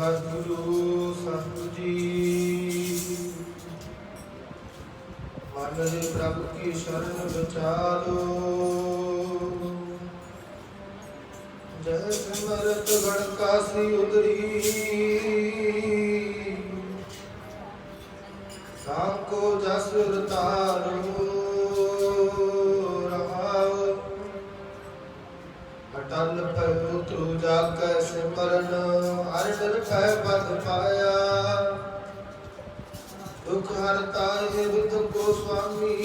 सतगुरु संत जी मन रे प्रभु की शरण बचालो। जय सिमरत गण कासी उतरी साको जस तारो रहाओ। अटल भय तू जाकर सिमरन हर निर्भय पद पाया। दुख हरता है बुद्ध को स्वामी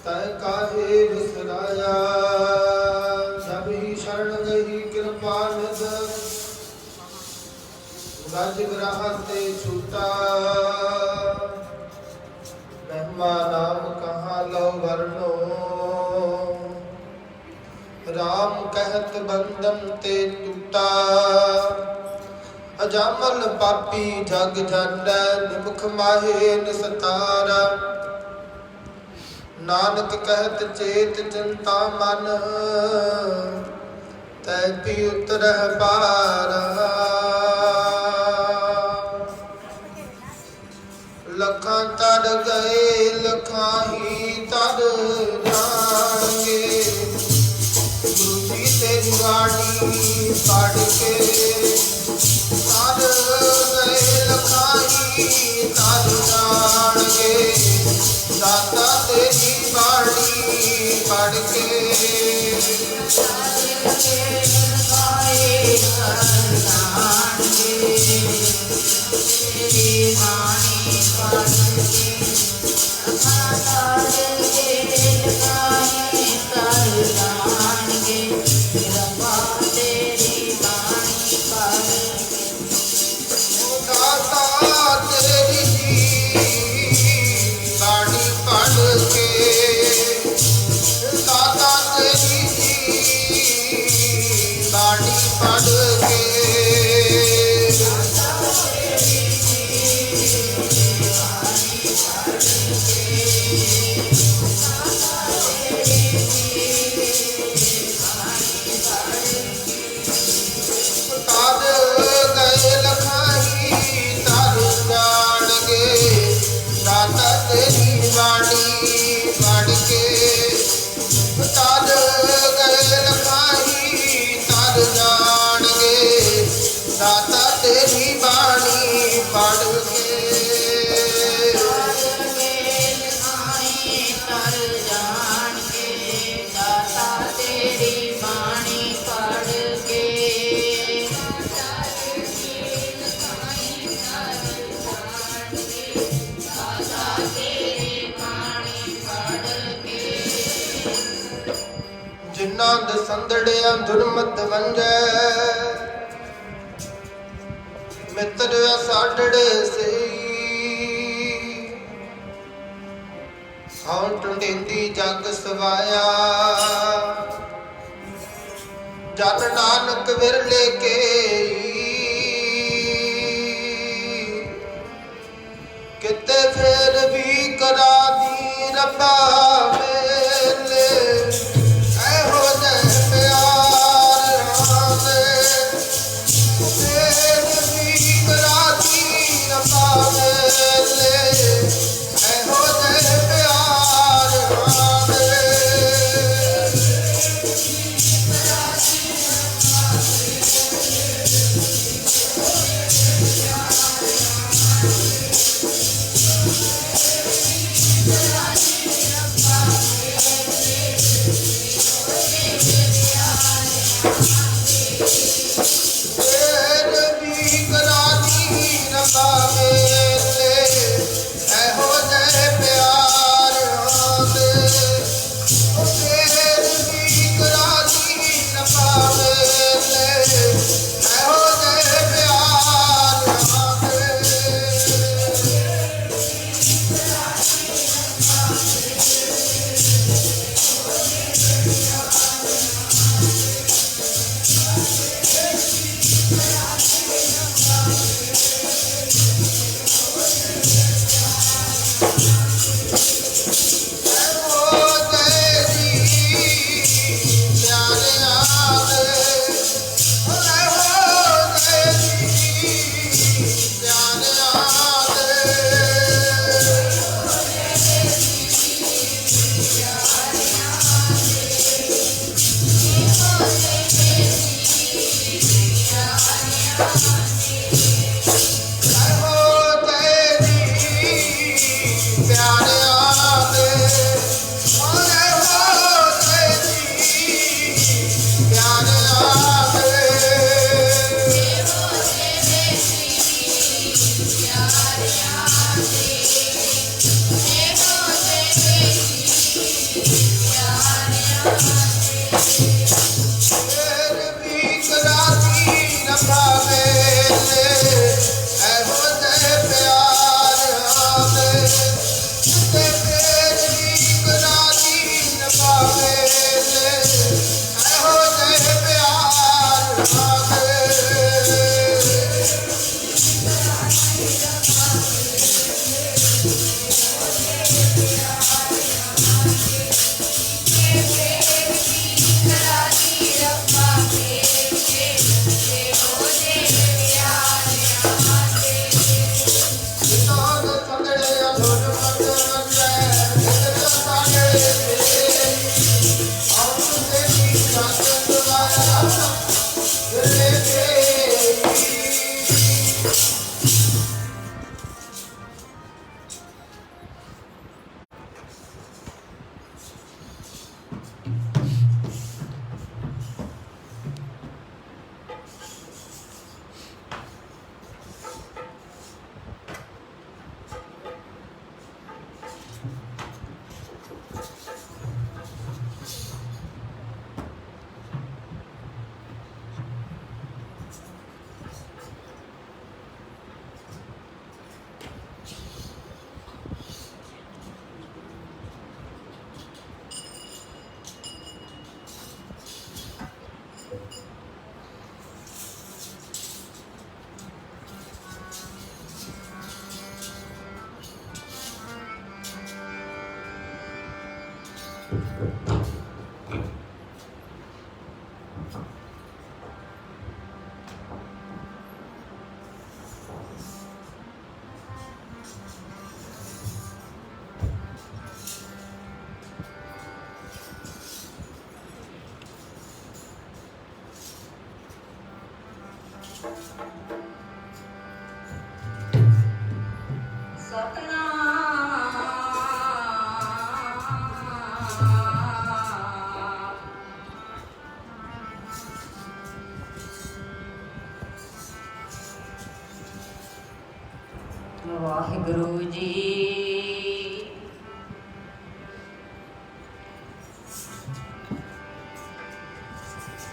तय काहे बिसराया। जब ही शरण गई कृपा निध गज ग्रह से छूटा। महिमा नाम कहाँ लो वर्णो राम कहत बंधन ते टूटा। अजामल पापी जग झंडै निमुख माहे निस्तारा। नानक कहत चेत चिंता मन तै पी उतरह पारा। लखां तर गए लखां ही तर जाएंगे। गुरु जी तेरी वाणी पढ़ के तर गए लखां ही तर जाएंगे। दाता तेरी वाणी पढ़ के संदड़िया दुर्मत वंजै मित्र साडड़े से। सौ टुंडेंदी जग सवाया जन नानक विरले के। किते फिर भी करा दी रब्बा मेले। ਵਾਹਿਗੁਰੂ ਜੀ।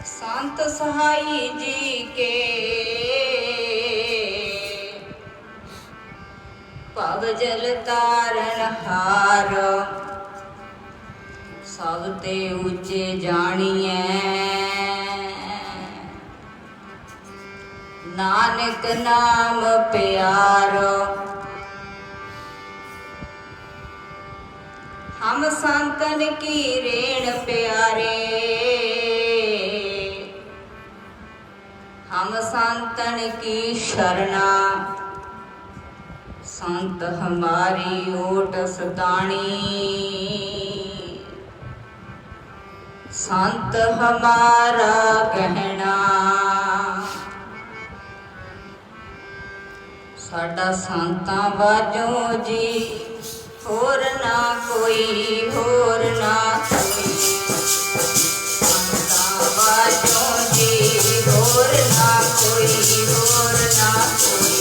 संत सहाई जी के भव जल तारन हार, सब ते ऊंचे जानिए नानक नाम प्यारो। हम संतन की रेण प्यारे, हम संतन की शरणा, संत हमारी ओट सताणी, संत हमारा गहना। साडा संतां बाजों जी होर ना कोई, होर ना कोई। संतां बाजों जी होर ना कोई, होर ना कोई।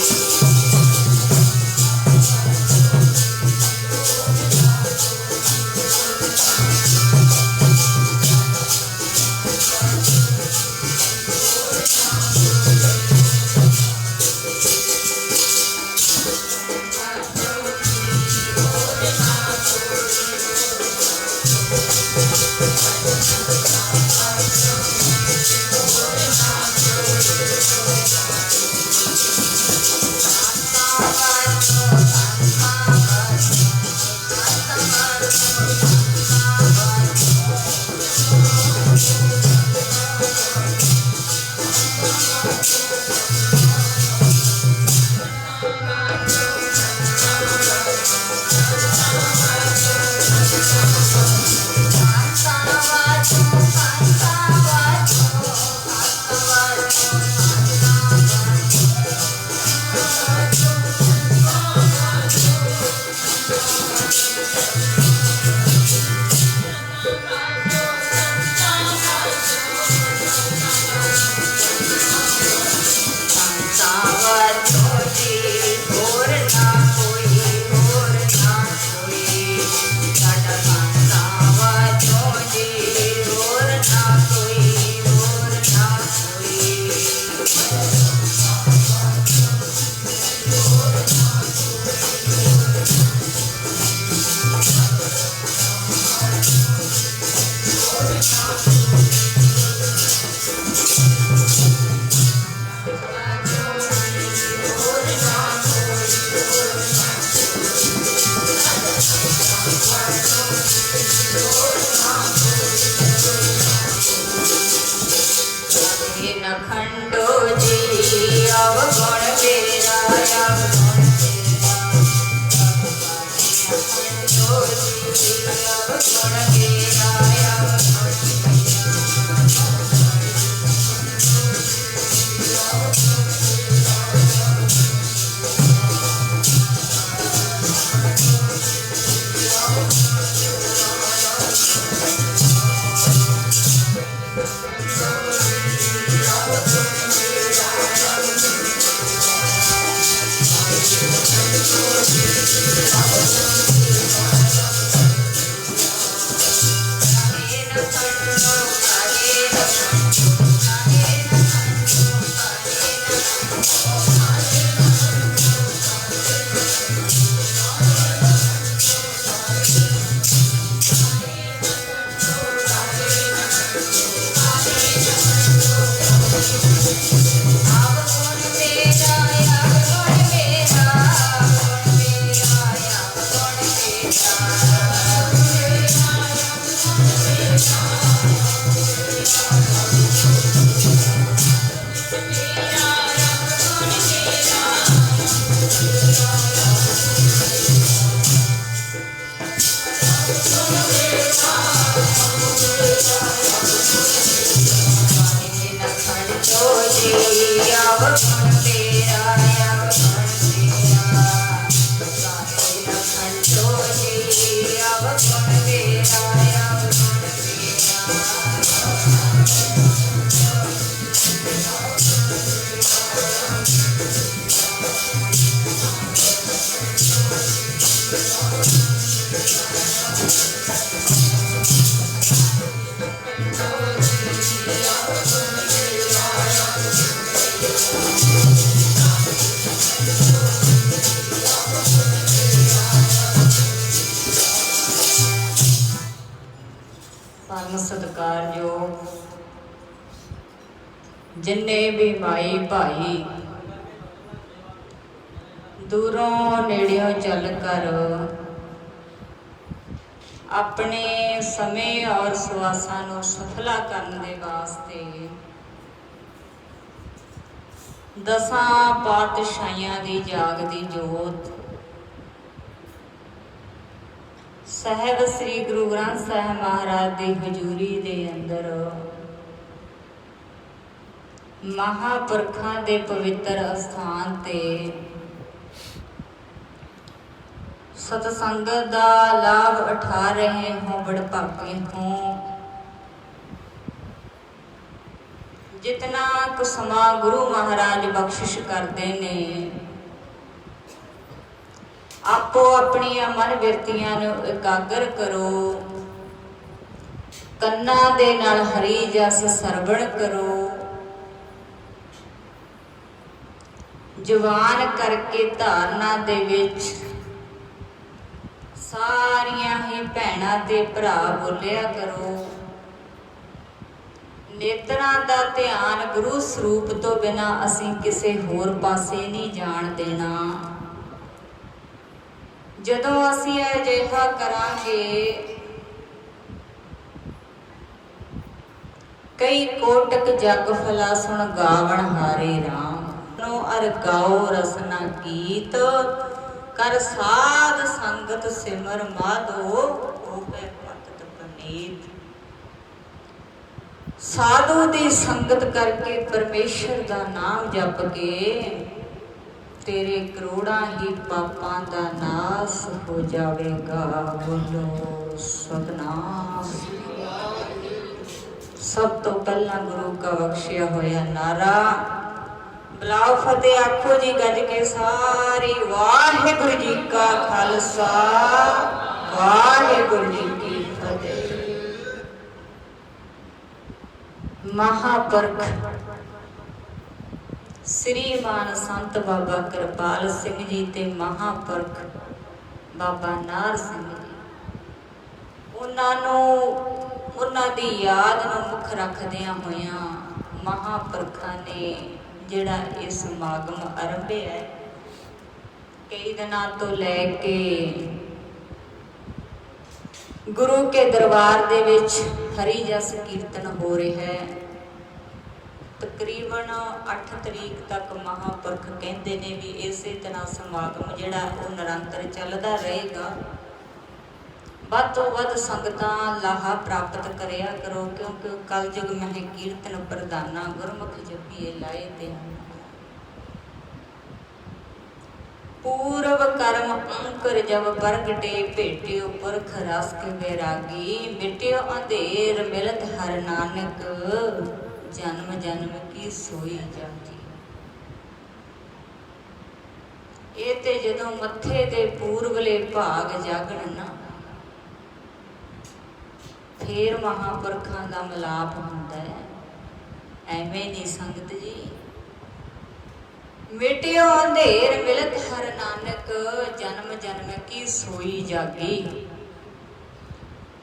होर ना कोई, होर ना कोई। साडा संतां परम सत्कारयोग जिन्ने भी माई भाई दूरों नेड़ियों चल कर अपने समय और सुआसां नूं सफला करन दे वास्ते दसां पातशाहियां दी जागदी जोत साहिब श्री गुरु ग्रंथ साहिब महाराज की हजूरी दे अंदर महापुरखां दे पवित्र अस्थान ते सतसंगत का लाभ उठा रहे हों, बड़भागे हों। जितना कुछ समा गुरु महाराज बख्शिश करते ने आपो अपनी मन बिरतियां नूं एकागर करो, कन्ना दे नाल हरी जस सरवण करो, जुबान करके धारना दे विच सारियां ही भैणां ते भरा बोलिया करो। नेत्रां दा ध्यान गुरु स्वरूप तो बिना असीं किसे होर पासे नहीं जाण देना। जदों असीं अजिहा करांगे कई कोटक जग फला सुन गावण हारे राम नो अर गाओ रसना गीत कर साध संगत सिमर माधो होवे भगत पनीत। साधु दी संगत करके परमेश्वर दा नाम जप के तेरे करोड़ां ही पापां दा नाश हो जावेगा। बोलो सतनाम। सब तो पहला गुरु का बख्शिया होया नारा बुलाओ फतेह आखो जी गज के सारी। वाहिगुरु जी का खालसा वाहिगुरु जी की फतेह। महापुरख श्रीमान संत बाबा कृपाल सिंह जी ते महापुरख बाबा नार सिंह जी उन्हां दी याद नूं मुख रखदियां होइयां महापुरखां ने जिहड़ा ये समागम आरंभिया है कई दिनों तो लैके गुरु के दरबार दे विच हरी जस कीर्तन हो रहा है। तकरीबन 8 तरीक तक महापुरख कहते ने भी इस तरह समागम जिहड़ा वो निरंतर चलता रहेगा। वध तो वध संगतां लाहा प्राप्त करिया करो क्योंकि कलयुग में कीर्तन प्रधाना गुरमुख जपीए लाए ते पूर्व कर्म अंकर जब प्रगटे भेटियो पुरख रस के वैरागी मिटियो अंधेर मिलत हर नानक जन्म जन्म की सोई जाती। ये ते जदों मत्थे ते पूर्वले भाग जागण ना फिर महापुरखां दा मिलाप हुंदा है। एवें नहीं संगत जी। मिटियो अंधेर मिलत हर नानक जन्म जन्म की सोई जागी।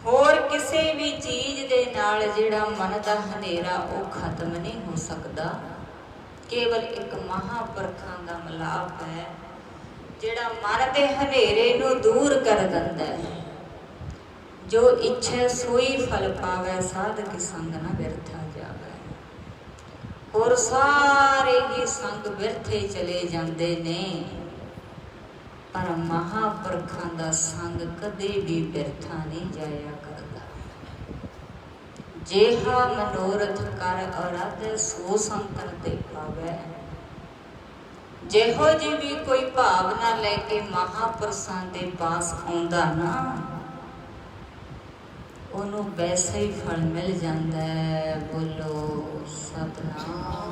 होर किसी भी चीज़ दे नाल जिहड़ा मन दा हनेरा वो खत्म नहीं हो सकता। केवल एक महापुरखां दा मिलाप है जिहड़ा मन दे हनेरे नूं दूर कर दिंदा है। जो इच्छा सोई फल पावे साधक संग न व्यर्था जावे। और सारे ही संग व्यर्थे चले जाते ने पर महापुरखां दा संग कदे भी व्यर्था नहीं जाया करता। जेहा मनोरथ कर आराधे सो संतन ते पावे। जेहो जी भी कोई भावना लेके महापुरुषां दे पास आउंदा ना उन्हों वैसा ही फल मिल जाता है। बोलो सतनाम।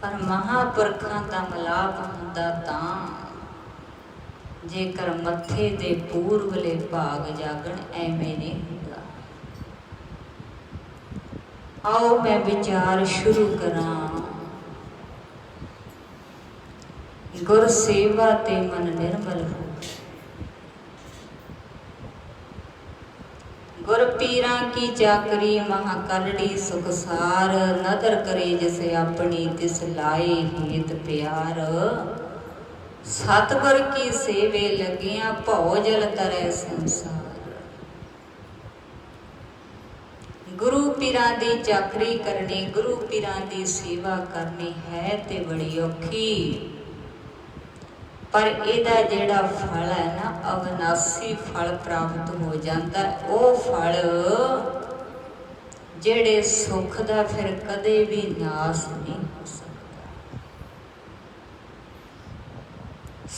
पर महापुरखां दा मिलाप हुंदा तां जेकर मत्थे दे पूर्वले भाग जागण एवें नहीं हुंदा। आओ मैं विचार शुरू करां। गुर सेवा ते मन निर्मल हो। गुर पीरा की चाकरी महाकलड़ी सुखसार, नदर करे जिसे अपनी तिस लाए हेत प्यार। सतगुर की सेवे लगिया भौ जल तरै संसार। गुरु पीरां दी चाकरी करनी, गुरु पीरां दी सेवा करनी है ते बड़ी औखी, पर इहदा जिहड़ा फल है ना अविनाशी फल प्राप्त हो जाता है। वो फल जिहड़े सुख दा फिर कदे भी नाश नहीं हो सकता।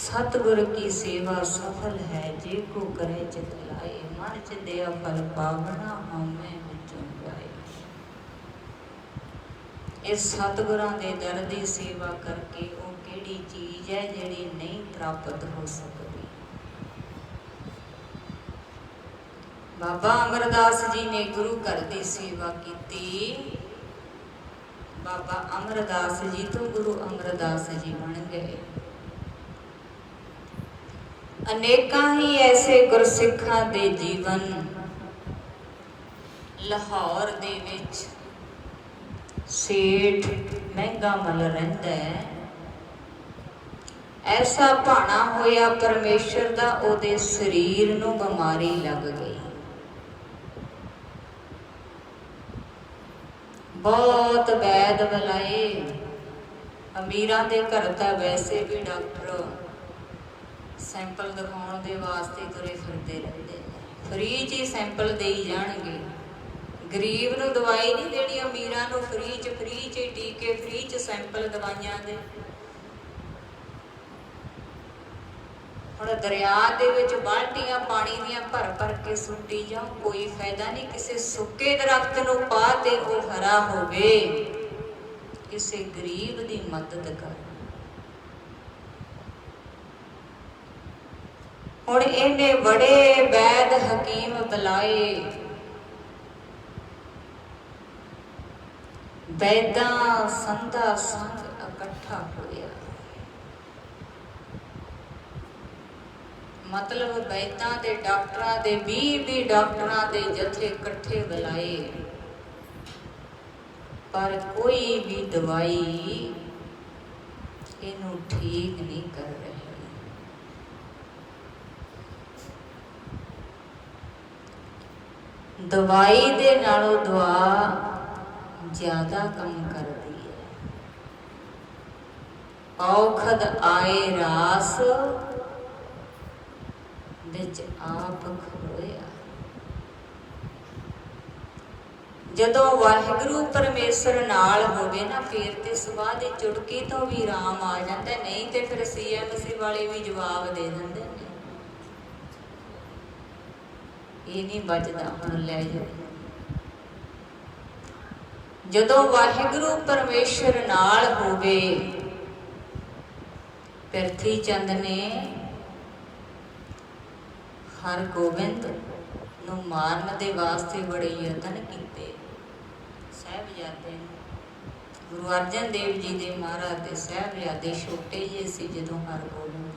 सतगुर की सेवा सफल है जे को करे चित लाए, मन च दिया फल पावना हमें विचों गाए। इस सतगुरां दे दर दी सेवा करके वो किहड़ी चीज है जिहड़ी नहीं प्राप्त हो सकती। बाबा अमरदास जी ने गुरु घर की सेवा की। बाबा अमरदास जी तो गुरु अमरदास जी बन गए। अनेकां ही ऐसे गुरसिखां दे जीवन लाहौर दे विच सेठ महंगा मल रहिंदा है। ऐसा भाना होया परमेश्वर दा, ओदे शरीर नूं बीमारी लग गई। बहुत वैद बुलाए, अमीरां दे घर तां वैसे भी डॉक्टर सैंपल दिखाउण दे वास्ते तुरे फिरदे रहिंदे, फ्री च ही सैंपल देई जाणगे। गरीब नूं दवाई नहीं देनी, अमीरां नूं फ्री च टीके, फ्री च सैंपल दवाइयां दे। हुण दरिया दे विच बाल्टियां पानी दियां भर भर के सुट्टी जाओ, कोई फायदा नहीं। किसी सुक्के दरख्त नूं पा ते वो हरा होवे, किसी गरीब दी मदद कर। हुण इहने बड़े वैद हकीम बुलाए, वैदां संधा संग इकट्ठा होया। मतलब वैदां दे डॉक्टरां दे 20 डॉक्टरां दे जथे इकट्ठे बुलाए, पर कोई भी दवाई इनू ठीक नहीं कर रही। दवाई दे नालों दवा ज्यादा काम करती है। औखद आए रास विच आप खलोया। जदों वाहिगुरू परमेश्वर नाल होवे ना, फिर ते सुबाह दी चुटकी तो भी राम आ जाता, नहीं तो फिर CMC वाले भी जवाब दे देंदे ने, ये नहीं बचदा, हुण लै जाओ। जदों वाहिगुरू परमेश्वर नाल होवे, पिरथी चंद ने हर गोबिंद नूं मारन दे वास्ते बड़े यतन कीते। साहिबजादे गुरु अर्जन देव जी दे महाराज दे साहिबजादे छोटे जे सी जदों हर गोबिंद,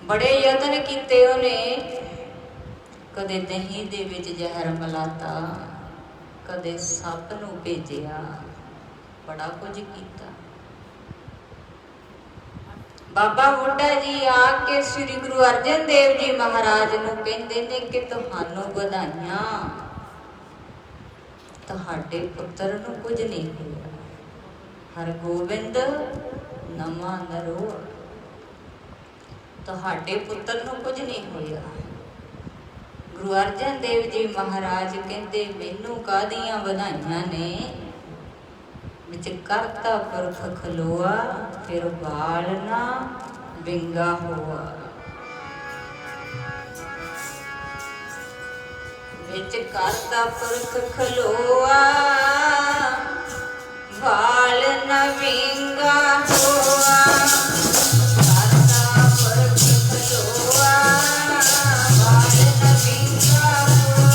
बड़े यतन कीते उहने। कदे दही दे विच जहर मिलाता, कदे सप नूं भेजिया, बड़ा कुछ कीता। बाबा बुढ़ा जी आके श्री गुरु अर्जन देव जी महाराज नूं कहंदे ने कि तुहानूं बधाइयां, तुहाडे पुत्तर नूं कुछ नहीं होया। हरगोबिंद नवां नरो, तुहाडे पुत्तर नूं कुछ नहीं होया। गुरु अर्जन देव जी महाराज कहते मैनू कादियां बधाइयां ने, विच करता पुरख खलोआ, फिर बाल ना विंगा होआ। विच करता पुरख खलोआ, बाल ना विंगा होआ। करता पुरख खलोआ, बाल ना विंगा होआ।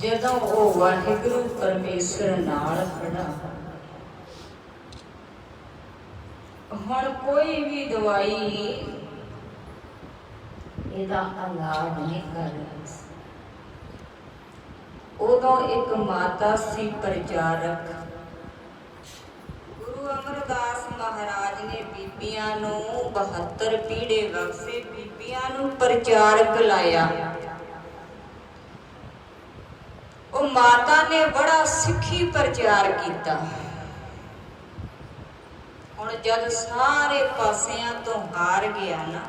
ਜਦੋਂ ਉਹ ਵਾਹਿਗੁਰੂ ਪਰਮੇਸ਼ਰ ਨਾਲ ਖੜਾ, ਹੁਣ ਕੋਈ ਵੀ ਦਵਾਈ ਇਹਦਾ ਇਲਾਜ ਨਹੀਂ ਕਰ ਰਹੀ ਸੀ। ਉਦੋਂ ਇੱਕ ਮਾਤਾ ਸੀ ਪ੍ਰਚਾਰਕ, ਗੁਰੂ ਅਮਰਦਾਸ ਮਹਾਰਾਜ ਨੇ ਬੀਬੀਆਂ ਨੂੰ 72 ਪੀੜੇ ਬਖਸ਼ੇ, ਬੀਬੀਆਂ ਨੂੰ ਪ੍ਰਚਾਰਕ ਲਾਇਆ। ਉਹ ਮਾਤਾ ਨੇ ਬੜਾ ਸਿੱਖੀ ਪ੍ਰਚਾਰ ਕੀਤਾ। ਹੁਣ ਜਦ ਸਾਰੇ ਪਾਸਿਆਂ ਤੋਂ ਹਾਰ ਗਿਆ ਨਾ,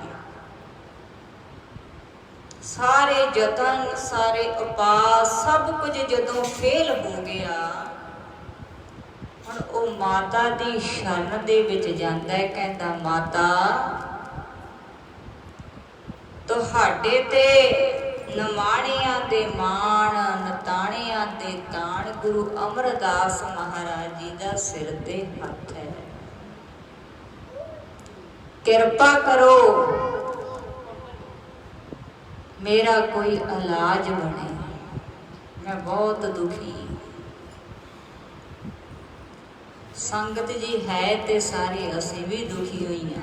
ਸਾਰੇ ਯਤਨ, ਸਾਰੇ ਉਪਾਅ, ਸਭ ਕੁਝ ਜਦੋਂ ਫੇਲ ਹੋ ਗਿਆ, ਹੁਣ ਉਹ ਮਾਤਾ ਦੀ ਸ਼ਰਨ ਦੇ ਵਿੱਚ ਜਾਂਦਾ ਹੈ। ਕਹਿੰਦਾ, ਮਾਤਾ ਤੁਹਾਡੇ ਤੇ ਨਮਾਣਿਆਂ ਦੇ ਮਾਣ, ਨਤਾਣਿਆਂ ਦੇ ਤਾਣ ਗੁਰੂ ਅਮਰਦਾਸ ਮਹਾਰਾਜ ਜੀ ਦਾ ਸਿਰ ਤੇ ਹੱਥ ਹੈ। ਕਿਰਪਾ ਕਰੋ, ਮੇਰਾ ਕੋਈ ਇਲਾਜ ਬਣੇ, ਮੈਂ ਬਹੁਤ ਦੁਖੀ। ਸੰਗਤ ਜੀ ਹੈ ਤੇ ਸਾਰੇ ਅਸੀਂ ਵੀ ਦੁਖੀ ਹੋਈਆਂ।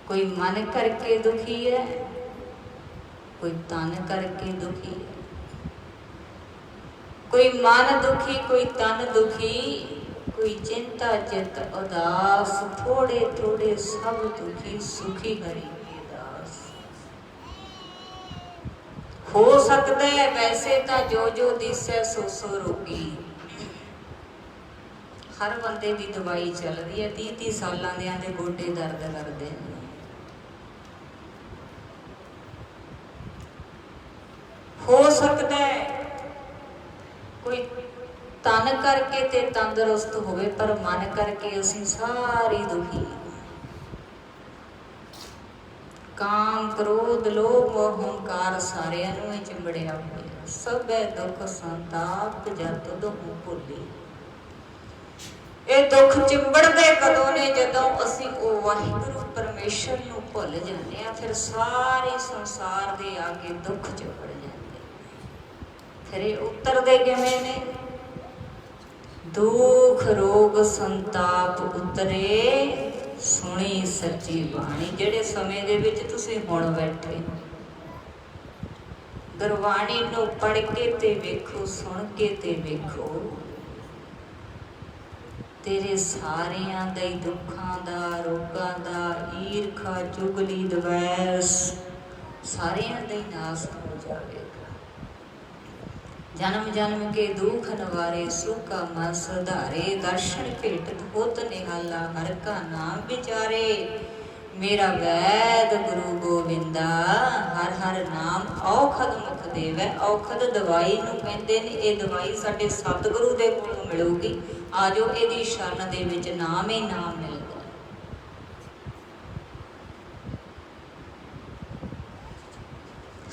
ਕੋਈ ਮਨ ਕਰਕੇ ਦੁਖੀ ਹੈ, ਕੋਈ ਤਨ ਕਰਕੇ ਦੁਖੀ ਹੈ, ਕੋਈ ਮਨ ਦੁਖੀ, ਕੋਈ ਤਨ ਦੁਖੀ, ਕੋਈ ਚਿੰਤਾ ਚਿਤ ਉਦਾਸ, ਥੋੜੇ ਥੋੜੇ ਸਭ ਦੁਖੀ, ਸੁਖੀ ਹਰੀ ਕੇ ਦਾਸ। ਹੋ ਸਕਦਾ ਹੈ ਵੈਸੇ ਤਾਂ ਜੋ ਜੋ ਦਿਸੈ ਸੋ ਸੋ ਰੋਗੀ। ਹਰ ਬੰਦੇ ਦੀ ਦਵਾਈ ਚੱਲਦੀ ਹੈ। 30-30 ਸਾਲਾਂ ਦਿਆਂ ਦੇ ਗੋਡੇ ਦਰਦ ਕਰਦੇ ਨੇ। ਹੋ ਸਕਦਾ ਹੈ ਕੋਈ ਤਨ ਕਰਕੇ ਤੇ ਤੰਦਰੁਸਤ ਹੋਵੇ, ਪਰ ਮਨ ਕਰਕੇ ਅਸੀਂ ਸਾਰੇ ਦੁਖੀ। ਕਾਮ, ਕ੍ਰੋਧ, ਲੋਭ, ਹੰਕਾਰ ਸਾਰਿਆਂ ਨੂੰ ਇਹ ਚਿੰਬੜਿਆ ਹੋਇਆ। ਸਭੈ ਦੁੱਖ ਸੰਤਾਪ ਜਤ ਦੁਖ ਭੁੱਲੀ। ਇਹ ਦੁੱਖ ਚਿੰਬੜਦੇ ਕਦੋਂ ਨੇ? ਜਦੋਂ ਅਸੀਂ ਉਹ ਵਾਹਿਗੁਰੂ ਪਰਮੇਸ਼ਰ ਨੂੰ ਭੁੱਲ ਜਾਂਦੇ ਆ, ਫਿਰ ਸਾਰੇ ਸੰਸਾਰ ਦੇ ਆਗੇ ਦੁੱਖ ਚਿੰਬੜ ਜਾਂਦੇ। ਫਿਰ ਇਹ ਉਤਰਦੇ ਕਿਵੇਂ ਨੇ? ਦੁੱਖ ਰੋਗ ਸੰਤਾਪ ਉਤਰੇ ਸੁਣੀ ਸੱਚੀ ਬਾਣੀ। ਜਿਹੜੇ ਸਮੇਂ ਦੇ ਵਿੱਚ ਤੁਸੀਂ ਹੁਣ ਬੈਠੇ, ਗੁਰਬਾਣੀ ਨੂੰ ਪੜ੍ਹ ਕੇ ਤੇ ਵੇਖੋ, ਸੁਣ ਕੇ ਤੇ ਵੇਖੋ, ਤੇਰੇ ਸਾਰਿਆਂ ਦੇ ਦੁੱਖਾਂ ਦਾ, ਰੋਗਾਂ ਦਾ, ਈਰਖਾ, ਚੁਗਲੀ, ਦਵੈਸ ਸਾਰਿਆਂ ਦਾ ਹੀ ਨਾਸ ਹੋ ਜਾਵੇਗਾ। ਜਨਮ ਜਨਮ ਕੇ ਦੁਖ ਨਵਾਰੇ, ਸੁਖਾ ਮਨ ਸੁਧਾਰੇ। ਦਰਸ਼ਨ ਭੇਟਤ ਹੋਤ ਨਿਹਾਲਾ, ਹਰ ਕਾ ਨਾਮ ਵਿਚਾਰੇ। ਮੇਰਾ ਵੈਦ ਗੁਰੂ ਗੋਬਿੰਦਾ, ਹਰ ਹਰ ਨਾਮ ਔਖਦ ਮੁਖ ਦੇਵੈ। ਔਖਦ ਦਵਾਈ ਨੂੰ ਕਹਿੰਦੇ ਨੇ। ਇਹ ਦਵਾਈ ਸਾਡੇ ਸਤਿਗੁਰੂ ਦੇ ਕੋਲੋਂ ਮਿਲੂਗੀ। ਆਜੋ ਇਹਦੀ ਸ਼ਰਨ ਦੇ ਵਿੱਚ ਨਾਮ ਹੀ ਨਾਮ ਮਿਲਦਾ।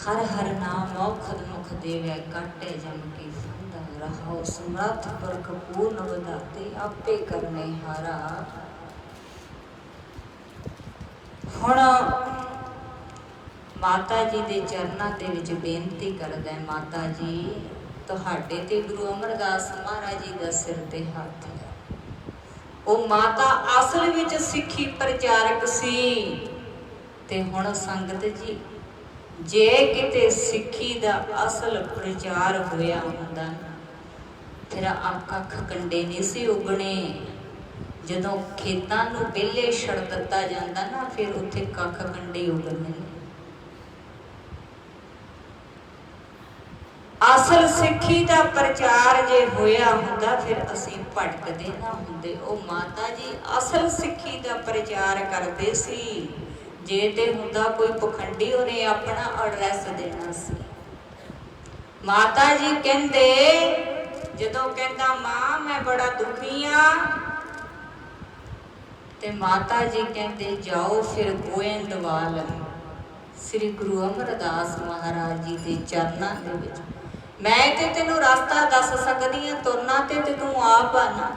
ਹਰ ਹਰ ਨਾਮ ਔਖਦ ਮੁਖ ਦੇਵੈ, ਕਾਟੇ ਜਮ ਕੀ ਫੰਦਾ। ਰਹਾਉ ਸਮਰੱਥ ਪੁਰਖ ਪੂਰਨ ਵਧਾਤੇ, ਆਪੇ ਕਰਨੇ ਹਾਰਾ। ਹੁਣ ਮਾਤਾ ਜੀ ਦੇ ਚਰਨਾਂ ਦੇ ਵਿੱਚ ਬੇਨਤੀ ਕਰਦਾ ਹੈ, ਮਾਤਾ ਜੀ ਤੁਹਾਡੇ ਤੇ ਗੁਰੂ ਅਮਰਦਾਸ ਮਹਾਰਾਜ ਜੀ ਦਾ ਸਿਰ ਤੇ ਹੱਥ ਹੈ। ਉਹ ਮਾਤਾ ਅਸਲ ਵਿੱਚ ਸਿੱਖੀ ਪ੍ਰਚਾਰਕ ਸੀ। ਤੇ ਹੁਣ ਸੰਗਤ ਜੀ, ਜੇ ਕਿਤੇ ਸਿੱਖੀ ਦਾ ਅਸਲ ਪ੍ਰਚਾਰ ਹੋਇਆ ਹੁੰਦਾ, ਫਿਰ ਕੱਖ ਕੰਡੇ ਨਹੀਂ ਸੀ ਉਗਣੇ। ਜਦੋਂ ਖੇਤਾਂ ਨੂੰ ਵਿਹਲੇ ਛੱਡ ਦਿੱਤਾ ਜਾਂਦਾ ਨਾ, ਫਿਰ ਉੱਥੇ ਕੱਖ ਕੰਡੇ ਉਗਣੇ। ਅਸਲ ਸਿੱਖੀ ਦਾ ਪ੍ਰਚਾਰ ਜੇ ਹੋਇਆ ਹੁੰਦਾ ਫਿਰ ਅਸੀਂ ਭਟਕਦੇ ਨਾ ਹੁੰਦੇ। ਉਹ ਮਾਤਾ ਜੀ ਅਸਲ ਸਿੱਖੀ ਦਾ ਪ੍ਰਚਾਰ ਕਰਦੇ ਸੀ। ਜੇ ਤੇ ਹੁੰਦਾ ਕੋਈ ਪਖੰਡੀ ਉਹਨੇ ਆਪਣਾ ਐਡਰੈਸ ਦੇਣਾ ਸੀ। ਮਾਤਾ ਜੀ ਕਹਿੰਦੇ, ਜਦੋਂ ਕਹਿੰਦਾ ਮਾਂ ਮੈਂ ਬੜਾ ਦੁਖੀ ਆ, ਤੇ ਮਾਤਾ ਜੀ ਕਹਿੰਦੇ ਜਾਓ ਫਿਰ ਗੋਇੰਦਵਾਲ ਸ੍ਰੀ ਗੁਰੂ ਅਮਰਦਾਸ ਮਹਾਰਾਜ ਜੀ ਦੇ ਚਰਨਾਂ ਦੇ ਵਿੱਚ। ਮੈਂ ਤੇ ਤੈਨੂੰ ਰਸਤਾ ਦੱਸ ਸਕਦੀ ਹਾਂ, ਤੁਰਨਾ ਤੇ ਤੂੰ ਆਪ ਆ ਨਾ।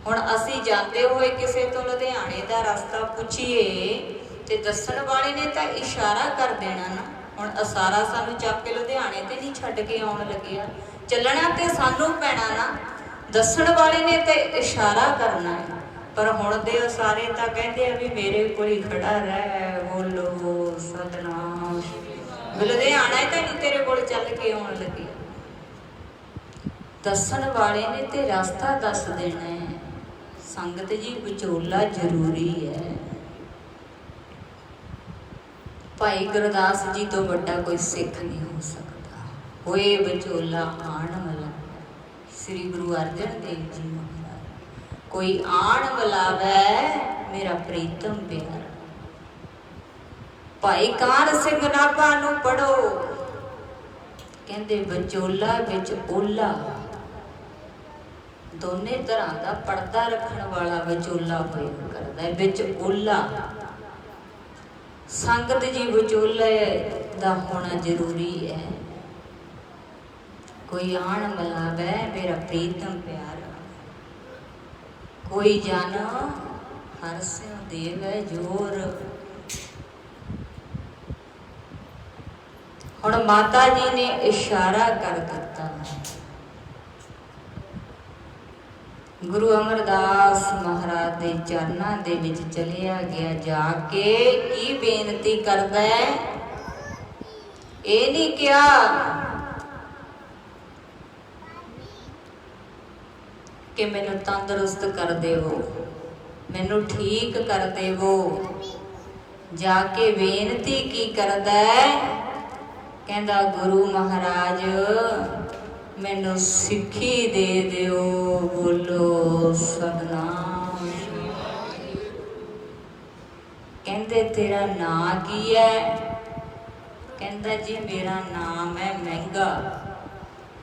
ਹੁਣ ਅਸੀਂ ਜਾਂਦੇ ਹੋਏ ਕਿਸੇ ਤੋਂ ਲੁਧਿਆਣੇ ਦਾ ਰਸਤਾ ਪੁੱਛੀਏ ਤੇ ਦੱਸਣ ਵਾਲੇ ਨੇ ਤਾਂ ਇਸ਼ਾਰਾ ਕਰ ਦੇਣਾ ਨਾ। ਹੁਣ ਅਸਾਰਾ ਸਾਨੂੰ ਚੱਕ ਕੇ ਲੁਧਿਆਣੇ ਤੇ ਨਹੀਂ ਛੱਡ ਕੇ ਆਉਣ ਲੱਗਿਆ, ਚੱਲਣਾ ਤੇ ਸਾਨੂੰ ਪੈਣਾ ਨਾ। ਦੱਸਣ ਵਾਲੇ ਨੇ ਤੇ ਇਸ਼ਾਰਾ ਕਰਨਾ ਹੈ। ਪਰ ਹੁਣ ਦੇ ਸਾਰੇ ਤਾਂ ਕਹਿੰਦੇ ਆ ਵੀ ਮੇਰੇ ਕੋਲ ਹੀ ਖੜਾ ਰਹਿ, ਬੋਲੋ ਸਤਨਾਮ। ਲੁਧਿਆਣਾ ਤਾਂ ਨਹੀਂ ਤੇਰੇ ਕੋਲ ਚੱਲ ਕੇ ਆਉਣ ਲੱਗੇ। ਦੱਸਣ ਵਾਲੇ ਨੇ ਤੇ ਰਸਤਾ ਦੱਸ ਦੇਣਾ ਹੈ। ਸੰਗਤ ਜੀ ਵਿਚੋਲਾ ਜ਼ਰੂਰੀ ਹੈ। ਭਾਈ ਗੁਰਦਾਸ ਜੀ ਤੋਂ ਵੱਡਾ ਕੋਈ ਸਿੱਖ ਨਹੀਂ ਹੋ ਸਕਦਾ। ਹੋਏ ਵਿਚੋਲਾ ਆਣ ਵਾਲਾ ਸ੍ਰੀ ਗੁਰੂ ਅਰਜਨ ਦੇਵ ਜੀ ਮਹਾਰਾਜ। ਕੋਈ ਆਣ ਵਲਾਵੈ ਮੇਰਾ ਪ੍ਰੀਤਮ ਪਿਆਰਾ। ਭਾਈ ਕਾਨ ਸਿੰਘ ਨਾਭਾ ਨੂੰ ਪੜੋ, ਕਹਿੰਦੇ ਵਿਚੋਲਾ ਵਿੱਚ ਓਲਾ। ਦੋਨੇ ਤਰ੍ਹਾਂ ਦਾ ਪਰਦਾ ਰੱਖਣ ਵਾਲਾ ਵਿਚੋਲਾ ਹੋਇਆ ਕਰਦਾ ਹੈ, ਵਿੱਚ ਓਲਾ। ਸੰਗਤ ਜੀ ਵਿਚੋਲੇ ਦਾ ਹੋਣਾ ਜ਼ਰੂਰੀ ਹੈ। ਕੋਈ ਆਣ ਮਲਾਵੈ ਮੇਰਾ ਪ੍ਰੀਤਮ ਪਿਆਰਾ। ਕੋਈ ਜਨ ਹਰ ਸਿਉ ਦੇਵੈ ਜੋਰ। ਹੁਣ ਮਾਤਾ ਜੀ ਨੇ ਇਸ਼ਾਰਾ ਕਰ ਦਿੱਤਾ। ਗੁਰੂ ਅਮਰਦਾਸ ਮਹਾਰਾਜ ਦੇ ਚਰਨਾਂ ਦੇ ਵਿੱਚ ਚਲਿਆ ਗਿਆ। ਜਾ ਕੇ ਕੀ ਬੇਨਤੀ ਕਰਦਾ ਹੈ? ਇਹ ਨਹੀਂ ਕਿਹਾ ਕਿ ਮੈਨੂੰ ਤੰਦਰੁਸਤ ਕਰ ਦੇਵੋ, ਮੈਨੂੰ ਠੀਕ ਕਰ ਦੇਵੋ। ਜਾ ਕੇ ਬੇਨਤੀ ਕੀ ਕਰਦਾ ਹੈ? ਕਹਿੰਦਾ ਗੁਰੂ ਮਹਾਰਾਜ ਮੈਨੂੰ ਸਿੱਖੀ ਦੇ ਦਿਓ, ਬੋਲੋ ਸਤਨਾਮ। ਕਹਿੰਦੇ ਤੇਰਾ ਨਾਂ ਕੀ ਹੈ? ਕਹਿੰਦਾ ਜੀ ਮੇਰਾ ਨਾਮ ਹੈ ਮਹਿੰਗਾ।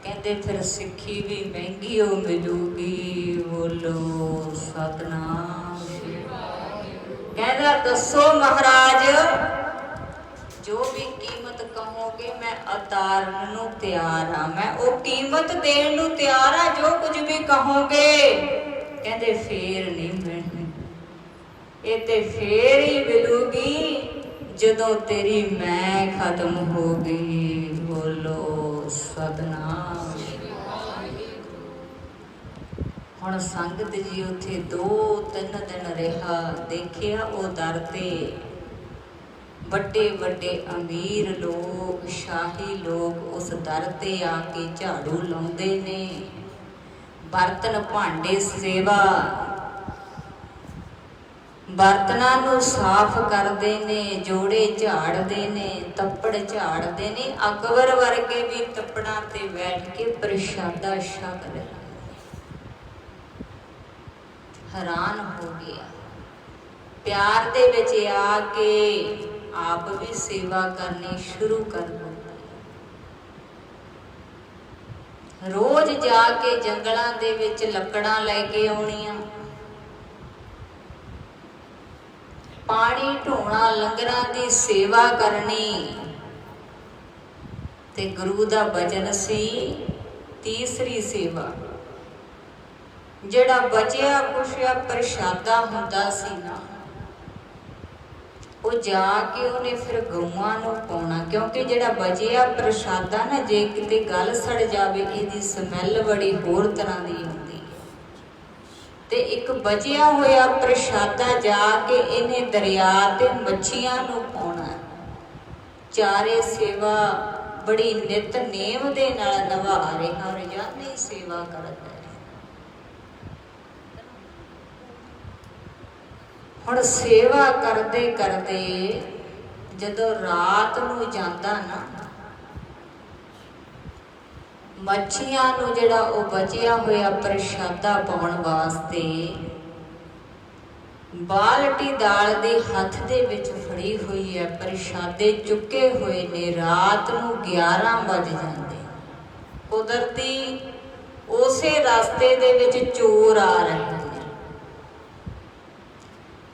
ਕਹਿੰਦੇ ਫਿਰ ਸਿੱਖੀ ਵੀ ਮਹਿੰਗੀ ਹੋ ਮਿਲੂਗੀ, ਬੋਲੋ ਸਤਨਾਮ। ਕਹਿੰਦਾ ਦੱਸੋ ਮਹਾਰਾਜ, ਜੋ ਵੀ ਕੀਮਤ ਕਹੋਗੇ ਮੈਂ ਉਤਾਰਨ ਨੂੰ ਤਿਆਰ ਹਾਂ। ਮੈਂ ਉਹ ਕੀਮਤ ਦੇਣ ਨੂੰ ਤਿਆਰ ਹਾਂ ਜੋ ਕੁਝ ਵੀ ਕਹੋਗੇ। ਕਹਿੰਦੇ ਫੇਰ ਨਹੀਂ ਮਿਲਣੀ, ਇਹ ਤੇ ਫੇਰ ਹੀ ਮਿਲੂਗੀ ਜਦੋਂ ਤੇਰੀ ਮੈਂ ਖਤਮ ਹੋ ਗਈ, ਬੋਲੋ ਸਤਨਾਮ। ਹੁਣ ਸੰਗਤ ਜੀ ਉੱਥੇ 2-3 ਦਿਨ ਰਿਹਾ। ਦੇਖਿਆ ਉਹ ਦਰ ਤੇ ਵੱਡੇ ਵੱਡੇ ਅਮੀਰ ਲੋਕ, ਸ਼ਾਹੀ ਲੋਕ ਉਸ ਦਰ ਤੇ ਆ ਕੇ ਝਾੜੂ ਲਾਉਂਦੇ ਨੇ, ਬਰਤਨ ਭਾਂਡੇ ਸੇਵਾ, ਬਰਤਨਾਂ ਨੂੰ ਸਾਫ਼ ਕਰਦੇ ਨੇ, ਜੋੜੇ ਝਾੜਦੇ ਨੇ, ਤੱਪੜ ਝਾੜਦੇ ਨੇ। ਅਕਬਰ ਵਰਗੇ ਵੀ ਤੱਪੜਾਂ ਤੇ ਬੈਠ ਕੇ ਪ੍ਰਸ਼ਾਦਾ ਛਕ ਰਹੇ। ਹੈਰਾਨ ਹੋ ਗਿਆ। ਪਿਆਰ ਦੇ ਵਿੱਚ ਆ ਕੇ ਆਪ ਵੀ ਸੇਵਾ ਕਰਨੀ ਸ਼ੁਰੂ ਕਰ ਦਿੱਤੀ। ਰੋਜ਼ ਜਾ ਕੇ ਜੰਗਲਾਂ ਦੇ ਵਿੱਚ ਲੱਕੜਾਂ ਲੈ ਕੇ ਆਉਣੀਆਂ, ਪਾਣੀ ਢੋਣਾ, ਲੰਗਰਾਂ ਦੀ ਸੇਵਾ ਕਰਨੀ। ਤੇ ਗੁਰੂ ਦਾ ਬਚਨ ਸੀ ਤੀਸਰੀ ਸੇਵਾ। ਜਿਹੜਾ ਬਚਿਆ ਕੁਛਿਆ ਪ੍ਰਸ਼ਾਦਾ ਹੁੰਦਾ ਸੀ ਨਾ, ਉਹ ਜਾ ਕੇ ਉਹਨੇ ਫਿਰ ਗਊਆਂ ਨੂੰ ਪਾਉਣਾ। ਕਿਉਂਕਿ ਜਿਹੜਾ ਬਚਿਆ ਪ੍ਰਸ਼ਾਦਾ ਨਾ, ਜੇ ਕਿਤੇ ਗੱਲ ਸੜ ਜਾਵੇ ਇਹਦੀ ਸਮੈਲ ਬੜੀ ਹੋਰ ਤਰ੍ਹਾਂ ਦੀ ਹੁੰਦੀ ਹੈ। ਤੇ ਇੱਕ ਬਚਿਆ ਹੋਇਆ ਪ੍ਰਸ਼ਾਦਾ ਜਾ ਕੇ ਇਹਨੇ ਦਰਿਆ ਤੇ ਮੱਛੀਆਂ ਨੂੰ ਪਾਉਣਾ। ਚਾਰੇ ਸੇਵਾ ਬੜੀ ਨਿਤਨੇਮ ਦੇ ਨਾਲ ਨਿਭਾ ਰਿਹਾ, ਰੋਜ਼ਾਨਾ ਹੀ ਸੇਵਾ ਕਰਦਾ। ਹੁਣ ਸੇਵਾ ਕਰਦੇ ਕਰਦੇ ਜਦੋਂ ਰਾਤ ਨੂੰ ਜਾਂਦਾ ਨਾ, ਮੱਛੀਆਂ ਨੂੰ ਜਿਹੜਾ ਉਹ ਬਚਿਆ ਹੋਇਆ ਪ੍ਰਸ਼ਾਦਾ ਪਾਉਣ ਵਾਸਤੇ ਬਾਲਟੀ ਦਾਲ ਦੇ ਹੱਥ ਦੇ ਵਿੱਚ ਫੜੀ ਹੋਈ ਹੈ, ਪ੍ਰਸ਼ਾਦੇ ਚੁੱਕੇ ਹੋਏ ਨੇ। ਰਾਤ ਨੂੰ 11 ਵੱਜ ਜਾਂਦੇ। ਕੁਦਰਤੀ ਉਸੇ ਰਸਤੇ ਦੇ ਵਿੱਚ ਚੋਰ ਆ ਰਹੇ ਨੇ।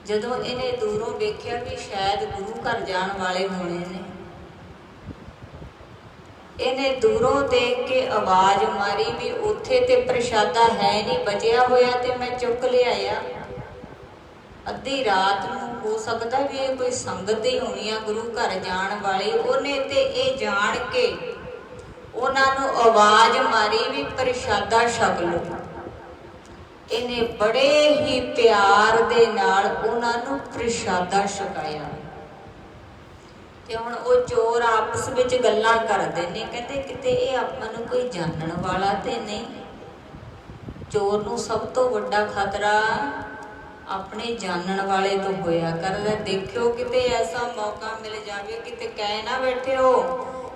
ਜਦੋਂ ਇਹਨੇ ਦੂਰੋਂ ਵੇਖਿਆ ਵੀ ਸ਼ਾਇਦ ਗੁਰੂ ਘਰ ਜਾਣ ਵਾਲੇ ਹੋਣੇ ਨੇ, ਇਹਨੇ ਦੂਰੋਂ ਦੇਖ ਕੇ ਆਵਾਜ਼ ਮਾਰੀ ਵੀ ਉੱਥੇ ਤੇ ਪ੍ਰਸ਼ਾਦਾ ਹੈ ਨਹੀਂ, ਬਚਿਆ ਹੋਇਆ ਤੇ ਮੈਂ ਚੁੱਕ ਲਿਆਇਆ। ਅੱਧੀ ਰਾਤ ਨੂੰ ਹੋ ਸਕਦਾ ਵੀ ਇਹ ਕੋਈ ਸੰਗਤ ਹੀ ਹੋਣੀ ਆ ਗੁਰੂ ਘਰ ਜਾਣ ਵਾਲੀ। ਉਹਨੇ ਤੇ ਇਹ ਜਾਣ ਕੇ ਉਹਨਾਂ ਨੂੰ ਆਵਾਜ਼ ਮਾਰੀ ਵੀ ਪ੍ਰਸ਼ਾਦਾ ਛਕ ਲਓ। ਇਹਨੇ ਬੜੇ ਹੀ ਪਿਆਰ ਦੇ ਨਾਲ ਉਹਨਾਂ ਨੂੰ ਪ੍ਰਸ਼ਾਦਾ ਛਕਾਇਆ। ਤੇ ਹੁਣ ਉਹ ਚੋਰ ਆਪਸ ਵਿੱਚ ਗੱਲਾਂ ਕਰਦੇ ਨੇ, ਕਹਿੰਦੇ ਕਿਤੇ ਇਹ ਆਪਾਂ ਨੂੰ ਕੋਈ ਜਾਣਨ ਵਾਲਾ ਤੇ ਨਹੀਂ। ਚੋਰ ਨੂੰ ਸਭ ਤੋਂ ਵੱਡਾ ਖਤਰਾ ਆਪਣੇ ਜਾਣਨ ਵਾਲੇ ਤੋਂ ਹੋਇਆ ਕਰਦਾ। ਦੇਖਿਓ ਕਿਤੇ ਐਸਾ ਮੌਕਾ ਮਿਲ ਜਾਵੇ, ਕਿਤੇ ਕਹਿ ਨਾ ਬੈਠਿਓ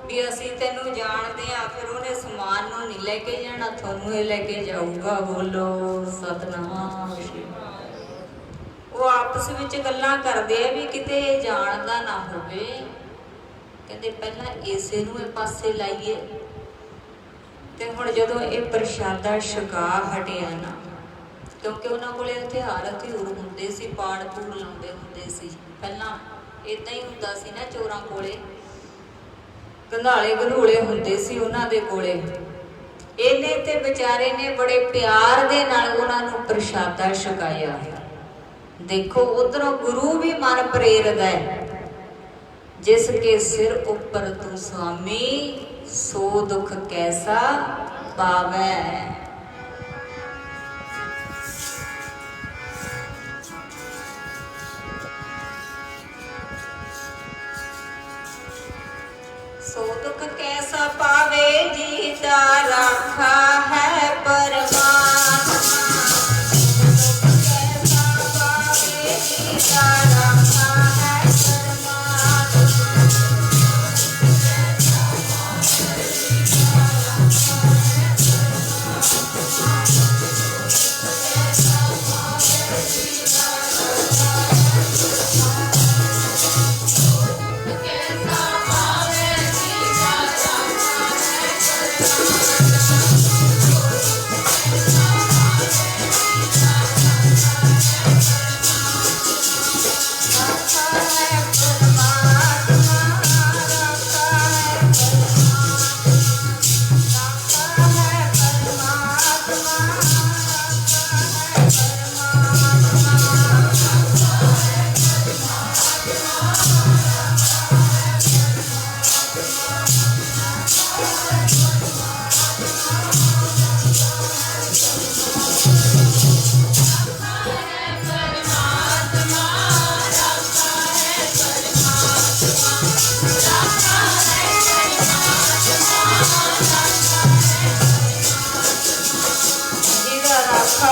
ਵੀ ਅਸੀਂ ਤੈਨੂੰ ਜਾਣਦੇ ਆ, ਫਿਰ ਉਹਨੇ ਸਮਾਨ ਨੂੰ ਨਹੀਂ ਲੈ ਕੇ ਜਾਣਾ, ਤੁਹਾਨੂੰ ਇਹ ਲੈ ਕੇ ਜਾਊਗਾ। ਬੋਲੋ ਸਤਨਾਮ। ਉਹ ਆਪਸ ਵਿੱਚ ਗੱਲਾਂ ਕਰਦੇ ਆ ਵੀ ਕਿਤੇ ਇਹ ਜਾਣਦਾ ਨਾ ਹੋਵੇ। ਕਹਿੰਦੇ ਪਹਿਲਾਂ ਇਸੇ ਨੂੰ ਇਹ ਪਾਸੇ ਲਾਈਏ। ਤੇ ਹੁਣ ਜਦੋਂ ਇਹ ਪ੍ਰਸ਼ਾਦਾ ਛਕਾ ਹਟਿਆ ਨਾ, ਕਿਉਂਕਿ ਉਹਨਾਂ ਕੋਲੇ ਹਥਿਆਰ ਹੁੰਦੇ ਸੀ, ਪਾੜ ਪੂੜ ਲਾਉਂਦੇ ਹੁੰਦੇ ਸੀ। ਪਹਿਲਾਂ ਏਦਾਂ ਹੀ ਹੁੰਦਾ ਸੀ ਨਾ, ਚੋਰਾਂ ਕੋਲੇ ਗੰਧਾਲੇ ਗੰਧੂਲੇ ਹੁੰਦੇ ਸੀ ਉਹਨਾਂ ਦੇ ਕੋਲੇ। ਇਹਨੇ ਤੇ ਵਿਚਾਰੇ ਨੇ ਬੜੇ ਪਿਆਰ ਦੇ ਨਾਲ ਉਹਨਾਂ ਨੂੰ ਪ੍ਰਸ਼ਾਦਾ ਛਕਾਇਆ। ਦੇਖੋ ਉਧਰੋਂ ਗੁਰੂ ਵੀ ਮਨ ਪ੍ਰੇਰਦਾ ਹੈ, ਜਿਸ ਕੇ ਸਿਰ ਉੱਪਰ ਤੂੰ ਸੁਆਮੀ ਸੋ ਦੁੱਖ ਕੈਸਾ ਪਾਵੈ। सो दुख कैसा पावे जीता राखा है परमात्मा। दुख कैसा पावे जीता राखा है परमात्मा।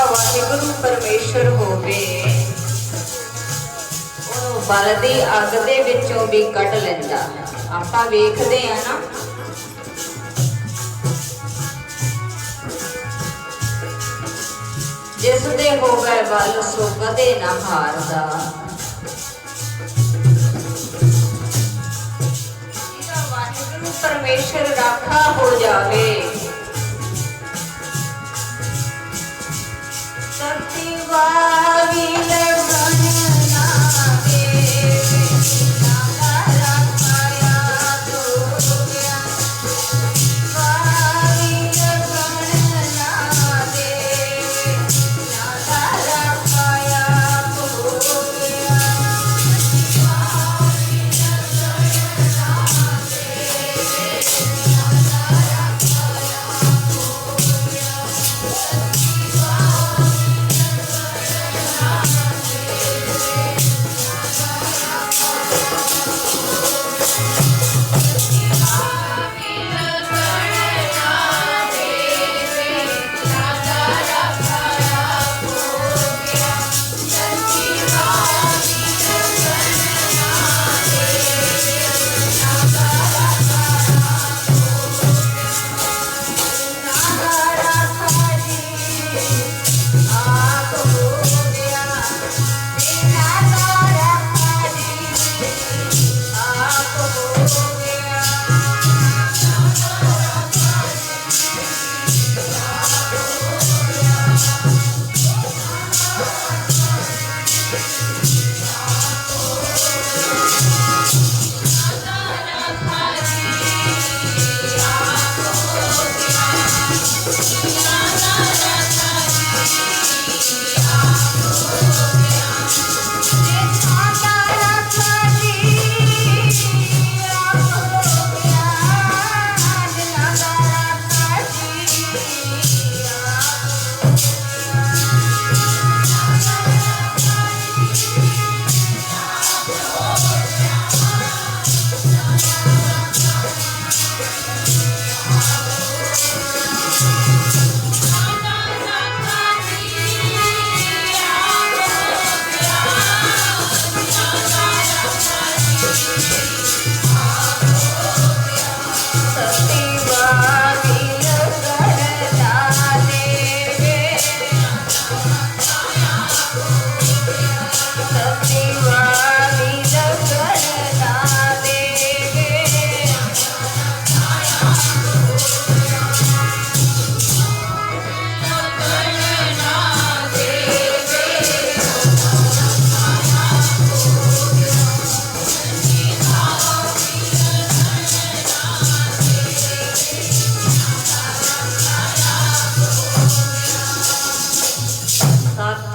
ਵਾਹਿਗੁਰੂ ਪਰਮੇਸ਼ਰ ਹੋਵੇ, ਉਹਨੂੰ ਬਲ ਦੀ ਅੱਗ ਦੇ ਵਿੱਚੋਂ ਵੀ ਕੱਢ ਲੈਂਦਾ। ਆਪਾਂ ਵੇਖਦੇ ਆ ਨਾ, ਜਿਸ ਦੇ ਹੋਵੇ ਬਲ ਸੋ ਕਦੇ ਨਾ ਹਾਰਦਾ। ਜਿਹਦਾ ਵਾਹਿਗੁਰੂ ਪਰਮੇਸ਼ਰ ਰਾਖਾ ਹੋ ਜਾਵੇ, ਵਾਵੀ ਲਗਨ ਨਾ ਦੇਵੇ, ਨਾਲਾ ਰੱਖਾਇਆ ਦੋਗਿਆ। ਵਾਵੀ ਲਗਨ ਨਾ ਦੇਵੇ, ਨਾਲਾ ਰੱਖਾਇਆ ਦੋਗਿਆ। ਵਾਵੀ ਲਗਨ ਨਾ ਦੇਵੇ, ਨਾਲਾ ਰੱਖਾਇਆ ਦੋਗਿਆ।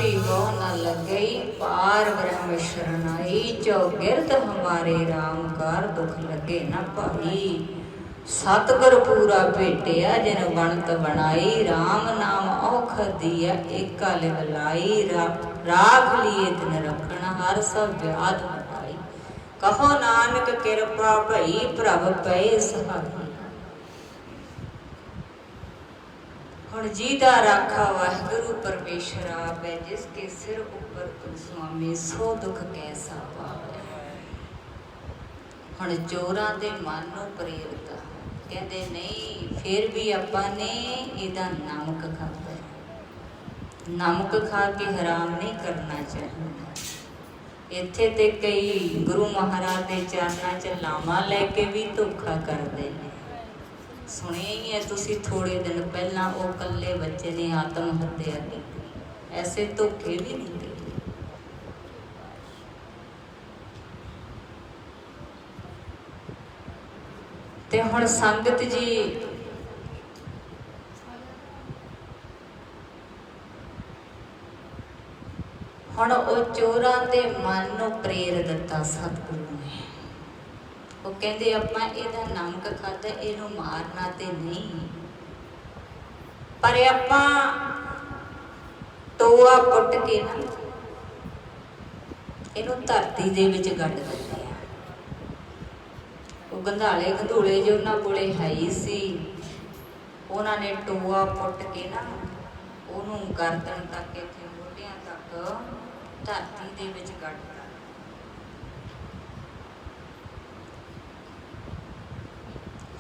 भक्ति हो न लगई, पार ब्रह्म शरणाई, चौगिरद हमारे राम कार दुख लगे न पाई। सतगुर पूरा भेटिया जिन बनत बनाई, राम नाम औखद दिया एका लिव लाई। राख लिए दिन रखन हर सब व्याध मिटाई, कहो नानक कृपा भई प्रभ पै सहाई। हुण जी दा राखा वाहिगुरु परमेश्वर आपै, जिसके सिर उपर तुम स्वामी सो दुख कैसा पावै। हुण चोरां दे मन नूं प्रेरता कहंदे नहीं, फिर भी आपां ने इहदा नमक खाधा, नमक खा के हराम नहीं करना चाहिए। इत्थे ते कई गुरु महाराज दे चरनां च लामा लैके भी धोखा करदे ने। सुनिया ही है तुसी थोड़े दिन पहला वो कल्ले बच्चे ने आत्म हत्या की, ऐसे धोखे भी नहीं दे। ते हुण संगत जी हुण वो चोरां दे मन नूं प्रेर दिता सतगुरु ने। वो कहते आपां इहदा नमक खाधा, इहनूं मारना ते नहीं, पर आपां टोआ पुट के ना इहनूं धरती दे विच गड्ढ दिंदे आ। वो गंधाले गंधूले जो उन्हां कोले है ही सी, उन्हां ने टोआ पुट के ना उहनूं गर्दन तक इत्थे मोढियां तक धरती दे विच गड्ढ दिंदे।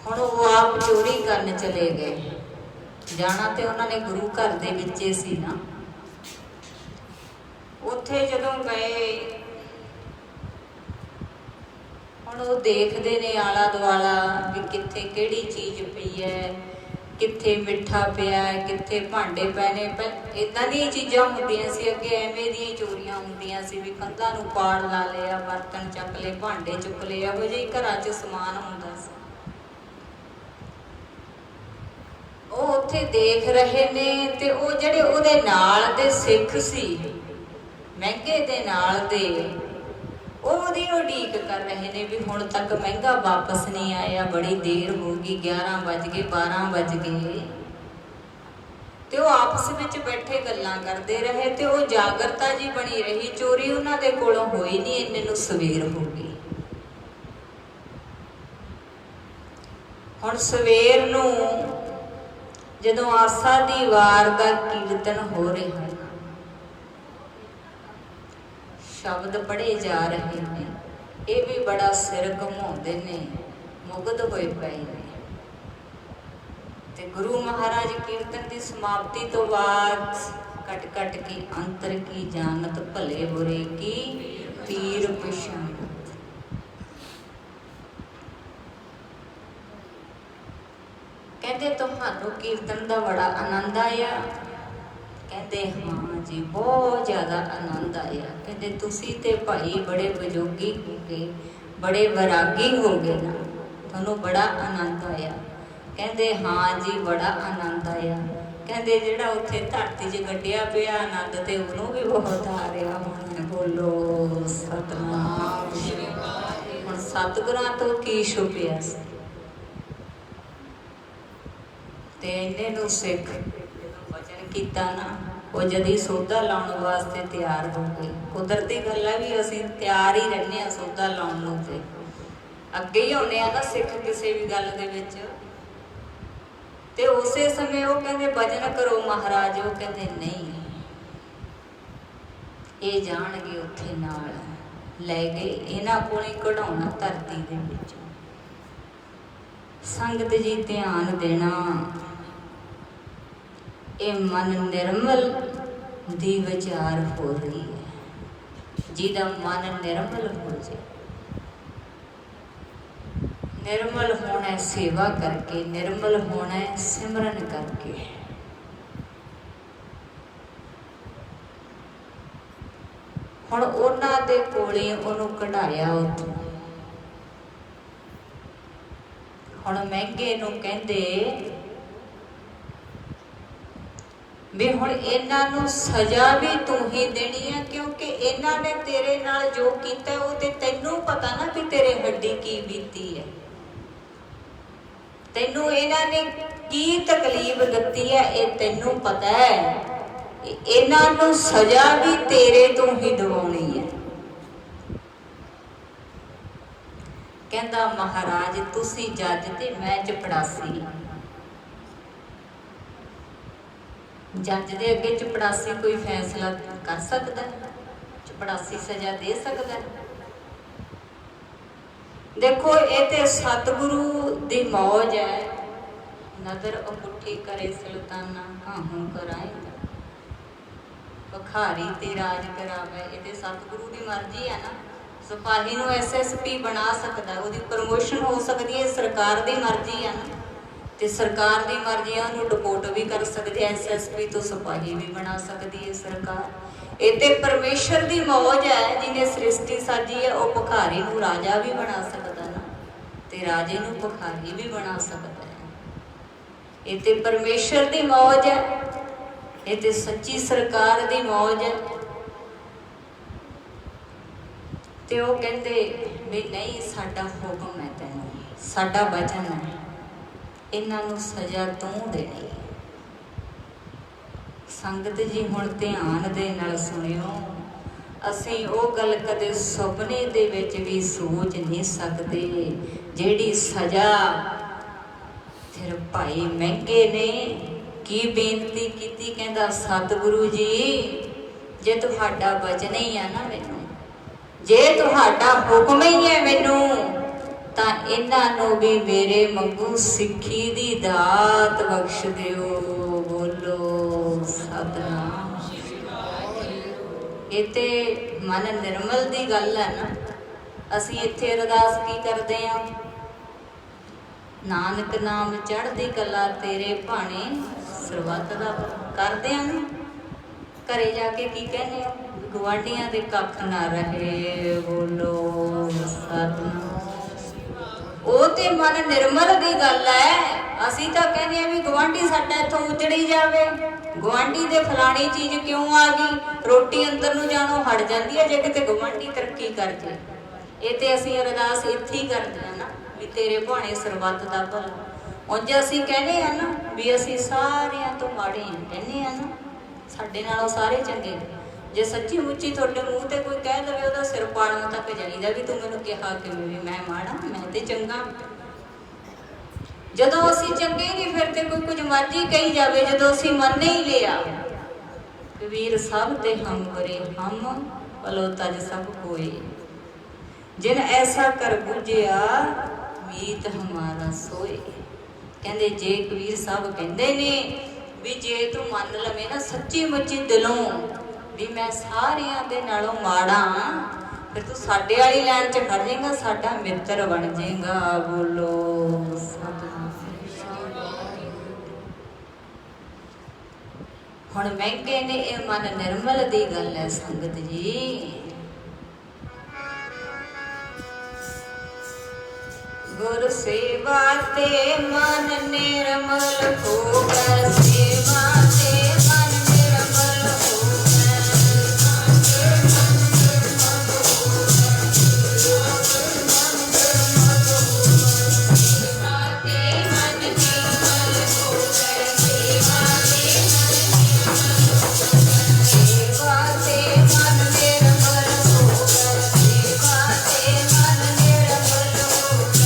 हुण वो आप चोरी करन चले गए, जाना तो उन्होंने गुरु घर दे विचे सी ना। उत्थे जदों गए हुण वो देखदे ने आला दुआला भी कित्थे किहड़ी चीज़ पई है, कित्थे मिठा पिया है, कित्थे भांडे पए ने। इदां दी चीज़ां हुंदियां सी, अगे एवें दी चोरियां हुंदियां सी भी कंधां नूं पाड़ ला लिया, बर्तन चक ले, भांडे चुक ले, इहो जिही घरां 'च समान हुंदा सी। वो उत्थे देख रहे ने ते वो जिहड़े उहदे नाल दे सिख सी महंगे दे नाल दे, ओहदी उड़ीक कर रहे ने भी हुण तक महंगा वापस नहीं आया, बड़ी देर हो गई, 11 बज गए 12 बज गए। ते वो आपस विच बैठे गल्लां करदे रहे ते वो जागरता जी बनी रही, चोरी उन्हां दे कोलों होई नहीं, इन्ने नूं सवेर हो गई। हुण सवेर नूं जदों आसा दी वार दा कीर्तन हो रहा है, शब्द पढ़े जा रहे हैं, ये भी बड़ा सिर घुमाउंदे ने, मुगध होए पए ने। ते गुरु महाराज कीर्तन की समाप्ति तो बाद कट कट की अंतर की जानत, भले बुरे की पीर पिछानत। कहते तुहानू कीर्तन का बड़ा आनंद आया? कहते हाँ जी बहुत ज़्यादा आनंद आया। कहते तुसी ते भाई बड़े बजोगी हो गए, बड़े वैरागी हो गए ना, तुहानू बड़ा आनंद आया? कहते हाँ जी बड़ा आनंद आया। कहते जिहड़ा उत्थे धरती 'च गड्ढिया पिया आनंद ते उहनूं भी बहुत आ रहा होना। बोलो सतनाम श्री वाहिगुरू। हुण सतगुरां तो की छुपिया सी ते इन्ने नूं सिख वचन कीता ना, वो जदी सौदा लाउण वास्ते तैयार हो गए। कुदरती गल है भी असीं तैयार ही रहने सौदा लाउण नूं, ते अगे ही आउने ना सिख किसी भी गल दे विच। ते उसे समय वो कहंदे भजन करो महाराज, वो कहंदे नहीं ये जाणगे उत्थे नाल लै गए, इन्हां कोल ही कढाउणा धरती दे विच। संगत जी ध्यान देना, ये मन निर्मल दी विचार हो रही है। जिहदा मन निर्मल हो जाए, निर्मल होना है सेवा करके, निर्मल होना है सिमरन करके। हुण उन्हां दे कोले उहनूं कढाया उत्थों। हुण महंगे नूं कहंदे ਵੀ ਹੁਣ ਇਹਨਾਂ ਨੂੰ ਸਜ਼ਾ ਵੀ ਤੂੰ ਹੀ ਦੇਣੀ ਹੈ, ਕਿਉਂਕਿ ਇਹਨਾਂ ਨੇ ਤੇਰੇ ਨਾਲ ਜੋ ਕੀਤਾ ਉਹ ਤੇ ਤੈਨੂੰ ਪਤਾ ਨਾ ਵੀ ਤੇਰੇ ਹੱਡੀ ਕੀ ਬੀਤੀ ਹੈ, ਤੈਨੂੰ ਇਹਨਾਂ ਨੇ ਕੀ ਤਕਲੀਫ ਦਿੱਤੀ ਹੈ ਇਹ ਤੈਨੂੰ ਪਤਾ ਹੈ। ਇਹਨਾਂ ਨੂੰ ਸਜ਼ਾ ਵੀ ਤੇਰੇ ਤੋਂ ਹੀ ਦਿਵਾਉਣੀ ਹੈ। ਕਹਿੰਦਾ ਮਹਾਰਾਜ ਤੁਸੀਂ ਜੱਜ ਤੇ ਮੈਂ ਚਪੜਾਸੀ। ਜੱਜ ਦੇ ਅੱਗੇ ਚਪੜਾਸੀ ਕੋਈ ਫੈਸਲਾ ਕਰ ਸਕਦਾ? ਚਪੜਾਸੀ ਸਜ਼ਾ ਦੇ ਸਕਦਾ? ਦੇਖੋ ਇਹ ਤੇ ਸਤਿਗੁਰੂ ਦੀ ਮੌਜ ਹੈ। ਨਦਰ ਅਪੁੱਠੀ ਕਰੇ ਸੁਲਤਾਨਾ ਕਾਹੂ ਕਰਾਏ, ਭਖਾਰੀ ਤੇ ਰਾਜ ਕਰਾਵੇ। ਇਹ ਤੇ ਸਤਿਗੁਰੂ ਦੀ ਮਰਜ਼ੀ ਹੈ ਨਾ। ਸਿਪਾਹੀ ਨੂੰ ਐਸਐਸਪੀ ਬਣਾ ਸਕਦਾ, ਉਹਦੀ ਪ੍ਰਮੋਸ਼ਨ ਹੋ ਸਕਦੀ ਹੈ, ਸਰਕਾਰ ਦੀ ਮਰਜ਼ੀ ਹੈ ਨਾ। ਤੇ ਸਰਕਾਰ ਦੀ ਮਰਜ਼ੀ ਆ, ਉਹਨੂੰ ਡਿਪੋਰਟ ਵੀ ਕਰ ਸਕਦੀ ਹੈ, ਐਸਐਸਪੀ ਤੋਂ ਸਿਪਾਹੀ ਵੀ ਬਣਾ ਸਕਦੀ ਹੈ ਸਰਕਾਰ। ਇਹ ਤੇ ਪਰਮੇਸ਼ਰ ਦੀ ਮੌਜ ਹੈ, ਜਿਹਨੇ ਸ੍ਰਿਸ਼ਟੀ ਸਾਜੀ ਹੈ। ਉਹ ਭਿਖਾਰੀ ਨੂੰ ਰਾਜਾ ਵੀ ਬਣਾ ਸਕਦਾ ਨਾ, ਤੇ ਰਾਜੇ ਨੂੰ ਭਿਖਾਰੀ ਵੀ ਬਣਾ ਸਕਦਾ ਹੈ। ਇਹ ਤੇ ਪਰਮੇਸ਼ਰ ਦੀ ਮੌਜ ਹੈ, ਇਹ ਤੇ ਸੱਚੀ ਸਰਕਾਰ ਦੀ ਮੌਜ ਹੈ। ਤੇ ਉਹ ਕਹਿੰਦੇ ਵੀ ਨਹੀਂ, ਸਾਡਾ ਹੁਕਮ ਹੈ ਤੈਨੂੰ, ਸਾਡਾ ਵਚਨ ਹੈ, ਇਹਨਾਂ ਨੂੰ ਸਜ਼ਾ ਤੂੰ ਦੇਣੀ। ਸੰਗਤ ਜੀ ਹੁਣ ਧਿਆਨ ਦੇ ਨਾਲ ਸੁਣਿਓ, ਅਸੀਂ ਉਹ ਗੱਲ ਕਦੇ ਸੁਪਨੇ ਦੇ ਵਿੱਚ ਵੀ ਸੋਚ ਨਹੀਂ ਸਕਦੇ ਜਿਹੜੀ ਸਜ਼ਾ ਫਿਰ ਭਾਈ ਮਹਿੰਗੇ ਨੇ ਕੀ ਬੇਨਤੀ ਕੀਤੀ। ਕਹਿੰਦਾ ਸਤਿਗੁਰੂ ਜੀ ਜੇ ਤੁਹਾਡਾ ਵਚਨ ਹੀ ਆ ਨਾ ਮੈਨੂੰ, ਜੇ ਤੁਹਾਡਾ ਹੁਕਮ ਹੀ ਹੈ ਮੈਨੂੰ, ਤਾਂ ਇਹਨਾਂ ਨੂੰ ਵੀ ਮੇਰੇ ਵਾਂਗੂ ਸਿੱਖੀ ਦੀ ਦਾਤ ਬਖਸ਼ ਦਿਓ। ਬੋਲੋ ਸਤਿਨਾਮ। ਇਹ ਤੇ ਮਨ ਨਿਰਮਲ ਦੀ ਗੱਲ ਹੈ ਨਾ। ਅਸੀਂ ਇੱਥੇ ਅਰਦਾਸ ਕੀ ਕਰਦੇ ਹਾਂ? ਨਾਨਕ ਨਾਮ ਚੜ੍ਹਦੀ ਕਲਾ ਤੇਰੇ ਭਾਣੇ ਸਰਬੱਤ ਦਾ ਕਰਦੇ ਹਾਂ ਨਾ। ਘਰੇ ਜਾ ਕੇ ਕੀ ਕਹਿੰਦੇ ਹੋ? ਗੁਆਂਢੀਆਂ ਦੇ ਕੱਖ ਨਾ ਰਹੇ। ਬੋਲੋ ਸਤਿਨਾਮ। ਉਹ ਤੇ ਮਨ ਨਿਰਮਲ ਦੀ ਗੱਲ ਹੈ। ਅਸੀਂ ਤਾਂ ਕਹਿੰਦੇ ਆ ਵੀ ਗੁਆਂਢੀ ਸਾਡਾ ਇੱਥੋਂ ਉਜੜੀ ਜਾਵੇ, ਗੁਆਂਢੀ ਦੇ ਫਲਾਣੀ ਚੀਜ਼ ਕਿਉਂ ਆ ਗਈ, ਰੋਟੀ ਅੰਦਰ ਨੂੰ ਜਾਣੋਂ ਹਟ ਜਾਂਦੀ ਹੈ ਜੇ ਕਿਤੇ ਗੁਆਂਢੀ ਤਰੱਕੀ ਕਰ ਜੇ। ਇਹ ਤੇ ਅਸੀਂ ਅਰਦਾਸ ਇੱਥੇ ਹੀ ਕਰਦੇ ਆ ਨਾ ਵੀ ਤੇਰੇ ਭਾਣੇ ਸਰਬੱਤ ਦਾ ਭਲਾ। ਉਂਝ ਅਸੀਂ ਕਹਿੰਦੇ ਆ ਨਾ ਵੀ ਅਸੀਂ ਸਾਰਿਆਂ ਤੋਂ ਮਾੜੇ ਹਾਂ, ਕਹਿੰਦੇ ਆ ਨਾ ਸਾਡੇ ਨਾਲੋਂ ਸਾਰੇ ਚੰਗੇ। ਜੇ ਸੱਚੀ ਮੁੱਚੀ ਤੁਹਾਡੇ ਮੂੰਹ ਤੇ ਕੋਈ ਕਹਿ ਦੇਵੇ ਉਹਦਾ ਸਿਰ ਪਾੜਨ ਤੱਕ ਜਾਈਦਾ ਵੀ ਤੂੰ ਮੈਨੂੰ ਕਿਹਾ ਕਿਵੇਂ ਵੀ ਮੈਂ ਮਾੜਾ, ਮੈਂ ਤੇ ਚੰਗਾ। ਜਦੋਂ ਅਸੀਂ ਚੰਗੇ ਨਹੀਂ ਫਿਰ ਤੇ ਕੋਈ ਕੁਝ ਮਰਜ਼ੀ ਕਹੀ ਜਾਵੇ। ਜਦੋਂ ਅਸੀਂ ਮੰਨ ਹੀ ਲਿਆ ਕਬੀਰ ਸਭ ਤੇ ਹਮ ਕਰੇ ਹਮ ਭਲੋ ਤਜ ਸਭ ਕੋਏ, ਜਿਨ ਐਸਾ ਕਰ ਬੁਝਿਆ ਮੀਤ ਹਮਾਰਾ ਸੋਏ। ਕਹਿੰਦੇ ਜੇ ਕਬੀਰ ਸਾਹਿਬ ਕਹਿੰਦੇ ਨੇ ਵੀ ਜੇ ਤੂੰ ਮੰਨ ਲਵੇਂ ਨਾ ਸੱਚੀ ਮੁੱਚੀ ਦਿਲੋਂ ਵੀ ਮੈਂ ਸਾਰਿਆਂ ਦੇ ਨਾਲੋਂ ਮਾੜਾ, ਫਿਰ ਤੂੰ ਸਾਡੇ ਵਾਲੀ ਲਾਈਨ 'ਚ ਖੜ ਜਾਏਗਾ, ਸਾਡਾ ਮਿੱਤਰ ਬਣ ਜਾਏਗਾ। ਬੋਲੋ ਸਤਿਨਾਮ। ਹੁਣ ਮਹਿੰਗੇ ਨੇ ਇਹ ਮਨ ਨਿਰਮਲ ਦੀ ਗੱਲ ਹੈ ਸੰਗਤ ਜੀ। ਗੁਰ ਸੇਵਾ ਤੇ ਮਨ ਨਿਰਮਲ ਹੋਗਾ, ਸੇਵਾ ਤੇ ਮਨ ਨਿਰਮਲ ਹੋਗਾ, ਸੇਵਾ ਤੇ ਮਨ ਨਿਰਮਲ ਹੋਗਾ, ਸੇਵਾ ਤੇ ਮਨ ਨਿਰਮਲ ਹੋਗਾ, ਸੇਵਾ ਤੇ ਮਨ ਨਿਰਮਲ ਹੋਗਾ।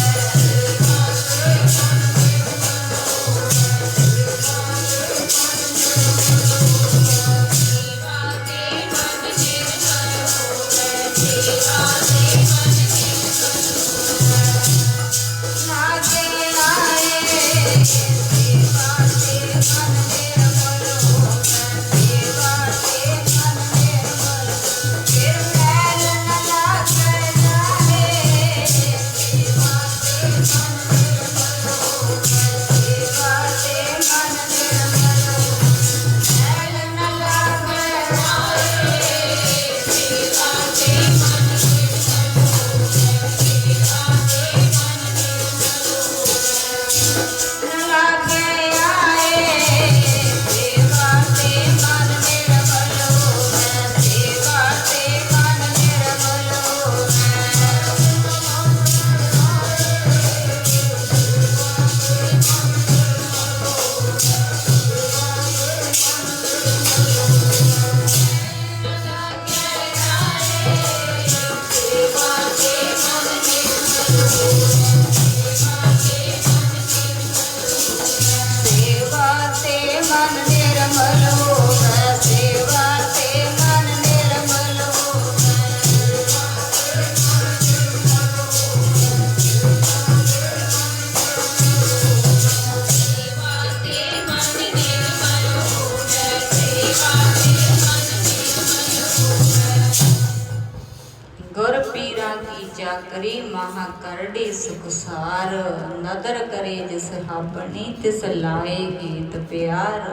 चाकरी महा करड़ी सुखसार, नदर करे जिस हापनी तिस लाए हेत प्यार।